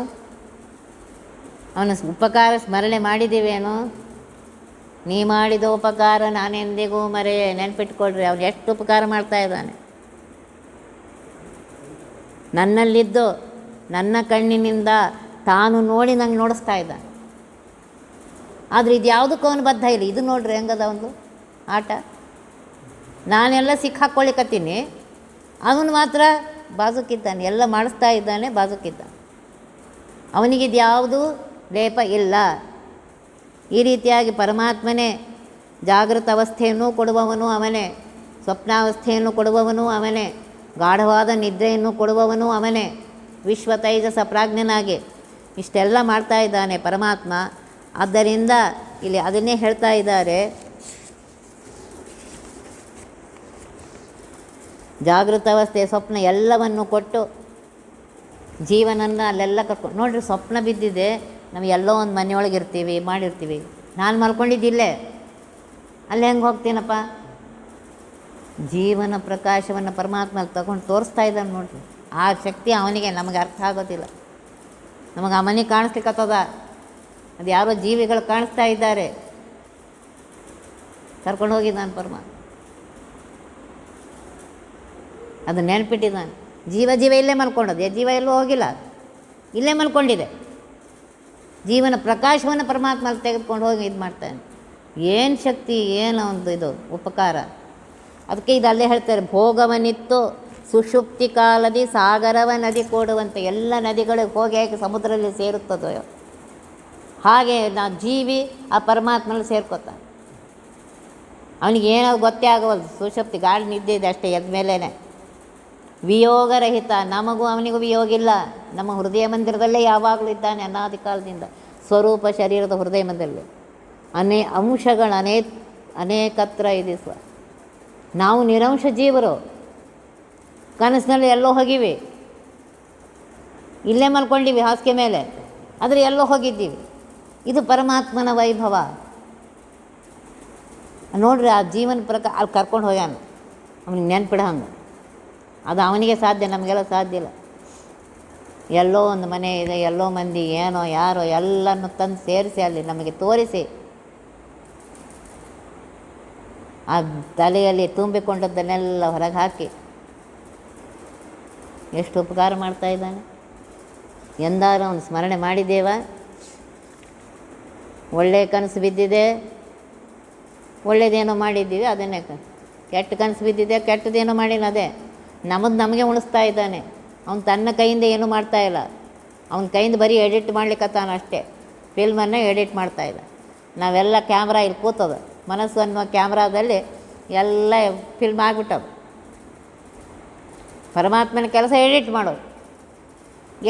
ಅವನ ಉಪಕಾರ ಸ್ಮರಣೆ ಮಾಡಿದ್ದೀವೇನೋ. ನೀ ಮಾಡಿದ ಉಪಕಾರ ನಾನೆಂದಿಗೂ ಮರೆಯೇ. ನೆನ್ಪಿಟ್ಕೊಳ್ರಿ, ಅವನು ಎಷ್ಟು ಉಪಕಾರ ಮಾಡ್ತಾ ಇದ್ದಾನೆ. ನನ್ನಲ್ಲಿದ್ದು ನನ್ನ ಕಣ್ಣಿನಿಂದ ತಾನು ನೋಡಿ ನಂಗೆ ನೋಡಿಸ್ತಾ ಇದ್ದಾನೆ. ಆದರೆ ಇದು ಯಾವುದಕ್ಕೂ ಅವನು ಬದ್ಧ ಇಲ್ಲ. ಇದು ನೋಡ್ರಿ ಹೆಂಗದ ಒಂದು ಆಟ. ನಾನೆಲ್ಲ ಸಿಕ್ಕಾಕ್ಕೊಳ್ಳಿಕತ್ತೀನಿ, ಅವನು ಮಾತ್ರ ಬಾಜುಕಿದ್ದಾನೆ, ಎಲ್ಲ ಮಾಡಿಸ್ತಾ ಇದ್ದಾನೆ, ಬಾಜುಕಿದ್ದಾನೆ. ಅವನಿಗಿದು ಯಾವುದು ಲೇಪ ಇಲ್ಲ. ಈ ರೀತಿಯಾಗಿ ಪರಮಾತ್ಮನೇ ಜಾಗೃತ ಅವಸ್ಥೆಯನ್ನು ಕೊಡುವವನು ಅವನೇ, ಸ್ವಪ್ನಾವಸ್ಥೆಯನ್ನು ಕೊಡುವವನು ಅವನೇ, ಗಾಢವಾದ ನಿದ್ರೆಯನ್ನು ಕೊಡುವವನು ಅವನೇ. ವಿಶ್ವ ತೈಜಸ ಪ್ರಾಜ್ಞನಾಗಿ ಇಷ್ಟೆಲ್ಲ ಮಾಡ್ತಾ ಇದ್ದಾನೆ ಪರಮಾತ್ಮ. ಆದ್ದರಿಂದ ಇಲ್ಲಿ ಅದನ್ನೇ ಹೇಳ್ತಾ ಇದ್ದಾರೆ, ಜಾಗೃತ ಅವಸ್ಥೆ ಸ್ವಪ್ನ ಎಲ್ಲವನ್ನು ಕೊಟ್ಟು ಜೀವನನ್ನು ಅಲ್ಲೆಲ್ಲ ಕರ್ಕೊಂಡು ನೋಡ್ರಿ. ಸ್ವಪ್ನ ಬಿದ್ದಿದೆ, ನಾವು ಎಲ್ಲೋ ಒಂದು ಮನೆಯೊಳಗೆ ಇರ್ತೀವಿ, ಮಾಡಿರ್ತೀವಿ. ನಾನು ಮಲ್ಕೊಂಡಿದ್ದಿಲ್ಲೇ, ಅಲ್ಲಿ ಹೆಂಗೆ ಹೋಗ್ತೀನಪ್ಪ? ಜೀವನ ಪ್ರಕಾಶವನ್ನು ಪರಮಾತ್ಮ ತಗೊಂಡು ತೋರಿಸ್ತಾ ಇದ್ದಾನೆ ನೋಡ್ರಿ. ಆ ಶಕ್ತಿ ಅವನಿಗೆ, ನಮಗೆ ಅರ್ಥ ಆಗೋದಿಲ್ಲ. ನಮಗೆ ಆ ಮನೆ ಕಾಣಿಸ್ಲಿಕ್ಕತ್ತದ, ಅದು ಯಾರೋ ಜೀವಿಗಳು ಕಾಣಿಸ್ತಾ ಇದ್ದಾರೆ, ಕರ್ಕೊಂಡು ಹೋಗಿದ್ದಾನೆ ಪರಮಾತ್ಮ. ಅದು ನೆನಪಿಟ್ಟಿದ್ದಾನೆ. ಜೀವ ಇಲ್ಲೇ ಮಲ್ಕೊಂಡದೆ, ಜೀವ ಎಲ್ಲೂ ಹೋಗಿಲ್ಲ, ಇಲ್ಲೇ ಮಲ್ಕೊಂಡಿದೆ. ಜೀವನ ಪ್ರಕಾಶವನ್ನು ಪರಮಾತ್ಮ ಅಲ್ಲಿ ತೆಗೆದುಕೊಂಡು ಹೋಗಿ ಇದು ಮಾಡ್ತಾನೆ. ಏನು ಶಕ್ತಿ, ಏನು ಒಂದು ಇದು ಉಪಕಾರ. ಅದಕ್ಕೆ ಇದು ಅಲ್ಲೇ ಹೇಳ್ತಾರೆ, ಭೋಗವನಿತ್ತು ಸುಷುಪ್ತಿ ಕಾಲದಿ ಸಾಗರವ ನದಿ ಕೊಡುವಂತೆ. ಎಲ್ಲ ನದಿಗಳು ಹೋಗಿ ಸಮುದ್ರದಲ್ಲಿ ಸೇರುತ್ತದೋ ಹಾಗೆ ನಾವು ಜೀವಿ ಆ ಪರಮಾತ್ಮನಲ್ಲಿ ಸೇರ್ಕೋತಾನೆ. ಅವನಿಗೆ ಏನೋ ಗೊತ್ತೇ ಆಗೋವಲ್ದು, ಸುಷುಪ್ತಿ ಗಾಳಿ ನಿದ್ದೆ ಇದೆ ಅಷ್ಟೇ, ಎದ್ದ ಮೇಲೇ ವಿಯೋಗರಹಿತ. ನಮಗೂ ಅವನಿಗೂ ವಿಯೋಗ ಇಲ್ಲ. ನಮ್ಮ ಹೃದಯ ಮಂದಿರದಲ್ಲೇ ಯಾವಾಗಲೂ ಇದ್ದಾನೆ ಅನಾದಿ ಕಾಲದಿಂದ. ಸ್ವರೂಪ ಶರೀರದ ಹೃದಯ ಮಂದಿರದಲ್ಲಿ ಅಂಶಗಳು ಅನೇಕತ್ರ ಇದೆ ನಾವು ನಿರಂಶ ಜೀವರು. ಕನಸಿನಲ್ಲಿ ಎಲ್ಲೋ ಹೋಗಿವಿ, ಇಲ್ಲೇ ಮಲ್ಕೊಂಡಿವಿ ಹಾಸಿಗೆ ಮೇಲೆ, ಆದರೆ ಎಲ್ಲೋ ಹೋಗಿದ್ದೀವಿ. ಇದು ಪರಮಾತ್ಮನ ವೈಭವ ನೋಡ್ರಿ. ಆ ಜೀವನ ಪ್ರಕಾರ ಅಲ್ಲಿ ಕರ್ಕೊಂಡು ಹೋಗ್ಯಾನ, ಅವನಿಗೆ ನೆನ್ಪಿಡ ಹಂಗೆ. ಅದು ಅವನಿಗೆ ಸಾಧ್ಯ, ನಮಗೆಲ್ಲ ಸಾಧ್ಯ ಇಲ್ಲ. ಎಲ್ಲೋ ಒಂದು ಮನೆ ಇದೆ, ಎಲ್ಲೋ ಮಂದಿ ಏನೋ ಯಾರೋ ಎಲ್ಲನೂ ತಂದು ಸೇರಿಸಿ ಅಲ್ಲಿ ನಮಗೆ ತೋರಿಸಿ, ಆ ತಲೆಯಲ್ಲಿ ತುಂಬಿಕೊಂಡದ್ದನ್ನೆಲ್ಲ ಹೊರಗೆ ಹಾಕಿ ಎಷ್ಟು ಉಪಕಾರ ಮಾಡ್ತಾ ಇದ್ದಾನೆ. ಎಂದಾರು ಅವನು ಸ್ಮರಣೆ ಮಾಡಿದ್ದೇವ? ಒಳ್ಳೆಯ ಕನಸು ಬಿದ್ದಿದೆ, ಒಳ್ಳೇದೇನೋ ಮಾಡಿದ್ದೀವಿ ಅದನ್ನೇ. ಕೆಟ್ಟ ಕನಸು ಬಿದ್ದಿದೆ, ಕೆಟ್ಟದೇನೋ ಮಾಡಿಲ್ಲ, ಅದೇ ನಮಗೆ ಉಣಿಸ್ತಾ ಇದ್ದಾನೆ. ಅವನು ತನ್ನ ಕೈಯಿಂದ ಏನೂ ಮಾಡ್ತಾಯಿಲ್ಲ, ಅವನ ಕೈಯಿಂದ ಬರೀ ಎಡಿಟ್ ಮಾಡ್ಲಿಕ್ಕತ್ತಾನ ಅಷ್ಟೇ. ಫಿಲ್ಮನ್ನೇ ಎಡಿಟ್ ಮಾಡ್ತಾಯಿದ್ದ. ನಾವೆಲ್ಲ ಕ್ಯಾಮ್ರಾ ಇಲ್ಲಿ ಕೂತದ, ಮನಸ್ಸು ಅನ್ನುವ ಕ್ಯಾಮ್ರಾದಲ್ಲಿ ಎಲ್ಲ ಫಿಲ್ಮ್ ಆಗಿಬಿಟ್ಟದು. ಪರಮಾತ್ಮನ ಕೆಲಸ ಎಡಿಟ್ ಮಾಡೋದು,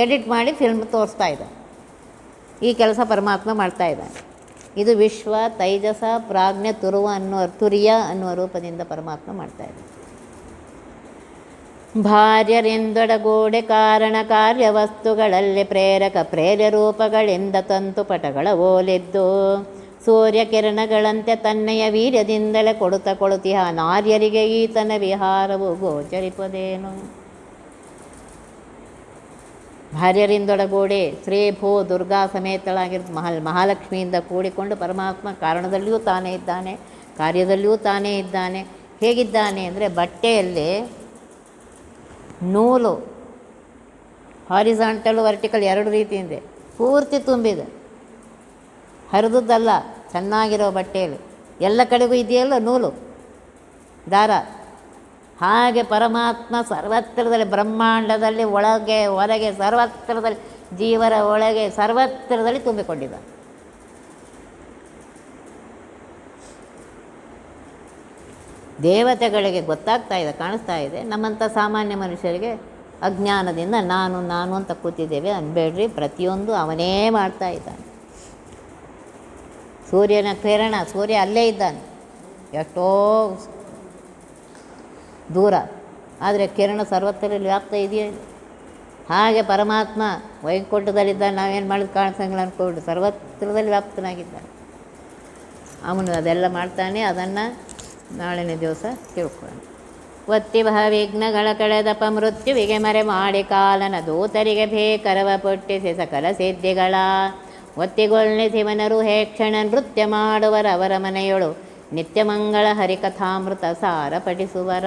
ಎಡಿಟ್ ಮಾಡಿ ಫಿಲ್ಮ್ ತೋರಿಸ್ತಾ ಇದ್ದ. ಈ ಕೆಲಸ ಪರಮಾತ್ಮ ಮಾಡ್ತಾಯಿದ್ದಾನೆ. ಇದು ವಿಶ್ವ ತೈಜಸ ಪ್ರಾಜ್ಞೆ ತುರಿಯ ಅನ್ನುವ ರೂಪದಿಂದ ಪರಮಾತ್ಮ ಮಾಡ್ತಾಯಿದ್ದಾನೆ. ಭಾರ್ಯರೆಂದೊಡಗೂಡೆ ಕಾರಣ ಕಾರ್ಯ ವಸ್ತುಗಳಲ್ಲಿ ಪ್ರೇರಕ ಪ್ರೇರ್ಯ ರೂಪಗಳಿಂದ ತಂತುಪಟಗಳ ಓಲೆದ್ದು ಸೂರ್ಯ ಕಿರಣಗಳಂತೆ ತನ್ನೆಯ ವೀರ್ಯದಿಂದಲೇ ಕೊಡುತ್ತಿಹ ನಾರ್ಯರಿಗೆ ಈತನ ವಿಹಾರವು ಗೋಚರಿಪದೇನು. ಭಾರ್ಯರಿಂದೊಡಗೂಡಿ ಶ್ರೀ ಭೂ ದುರ್ಗಾ ಸಮೇತಳಾಗಿರುವ ಮಹಾಲಕ್ಷ್ಮಿಯಿಂದ ಕೂಡಿಕೊಂಡು ಪರಮಾತ್ಮ ಕಾರಣದಲ್ಲಿಯೂ ತಾನೇ ಇದ್ದಾನೆ, ಕಾರ್ಯದಲ್ಲಿಯೂ ತಾನೇ ಇದ್ದಾನೆ. ಹೇಗಿದ್ದಾನೆ ಅಂದರೆ, ಬಟ್ಟೆಯಲ್ಲಿ ನೂಲು ಹಾರಿಜಾಂಟಲ್ ವರ್ಟಿಕಲ್ ಎರಡು ರೀತಿಯಿಂದ ಪೂರ್ತಿ ತುಂಬಿದೆ, ಹರಿದದ್ದಲ್ಲ. ಚೆನ್ನಾಗಿರೋ ಬಟ್ಟೆಯಲ್ಲಿ ಎಲ್ಲ ಕಡೆಗೂ ಇದೆಯಲ್ಲ ನೂಲು ದಾರ. ಹಾಗೆ ಪರಮಾತ್ಮ ಸರ್ವತ್ರದಲ್ಲಿ, ಬ್ರಹ್ಮಾಂಡದಲ್ಲಿ, ಒಳಗೆ ಹೊರಗೆ ಸರ್ವತ್ರದಲ್ಲಿ, ಜೀವರ ಒಳಗೆ ಸರ್ವತ್ರದಲ್ಲಿ ತುಂಬಿಕೊಂಡಿದ್ದ. ದೇವತೆಗಳಿಗೆ ಗೊತ್ತಾಗ್ತಾ ಇದೆ, ಕಾಣಿಸ್ತಾ ಇದೆ. ನಮ್ಮಂಥ ಸಾಮಾನ್ಯ ಮನುಷ್ಯರಿಗೆ ಅಜ್ಞಾನದಿಂದ ನಾನು ನಾನು ಅಂತ ಕೂತಿದ್ದೇವೆ ಅನ್ಬೇಡ್ರಿ. ಪ್ರತಿಯೊಂದು ಅವನೇ ಮಾಡ್ತಾ ಇದ್ದಾನೆ. ಸೂರ್ಯನ ಕಿರಣ, ಸೂರ್ಯ ಅಲ್ಲೇ ಇದ್ದಾನೆ ಎಷ್ಟೋ ದೂರ, ಆದರೆ ಕಿರಣ ಸರ್ವತ್ರದಲ್ಲಿ ವ್ಯಾಪ್ತ ಇದೆಯೇ. ಹಾಗೆ ಪರಮಾತ್ಮ ವೈಕುಂಠದಲ್ಲಿದ್ದಾನೆ, ನಾವೇನು ಮಾಡಿದ ಕಾಣಿಸಂಗಿಲ್ಲ ಅಂದ್ಕೊಂಡು ಸರ್ವತ್ರದಲ್ಲಿ ವ್ಯಾಪ್ತನಾಗಿದ್ದಾನೆ. ಅವನು ಅದೆಲ್ಲ ಮಾಡ್ತಾನೆ. ಅದನ್ನು ನಾಳಿನ ದಿವಸ ತಿಳ್ಕೊಳ್ಳೋಣ. ಒತ್ತಿಬಹ ವಿಘ್ನಗಳ ಕಳೆದಪ ಮೃತ್ಯುವಿಗೆ ಮರೆ ಮಾಡಿ ಕಾಲನ ದೂತರಿಗೆ ಭೇಕರವ ಪುಟ್ಟಿಸಿ ಸಕಲ ಸಿದ್ಧಿಗಳ ಒತ್ತಿಗೊಳ್ಳಿಸಿವನರು ಹೇ ಕ್ಷಣ ನೃತ್ಯ ಮಾಡುವರವರ ಮನೆಯೊಳು ನಿತ್ಯ ಮಂಗಳ ಹರಿಕಥಾಮೃತ ಸಾರ ಪಠಿಸುವರ.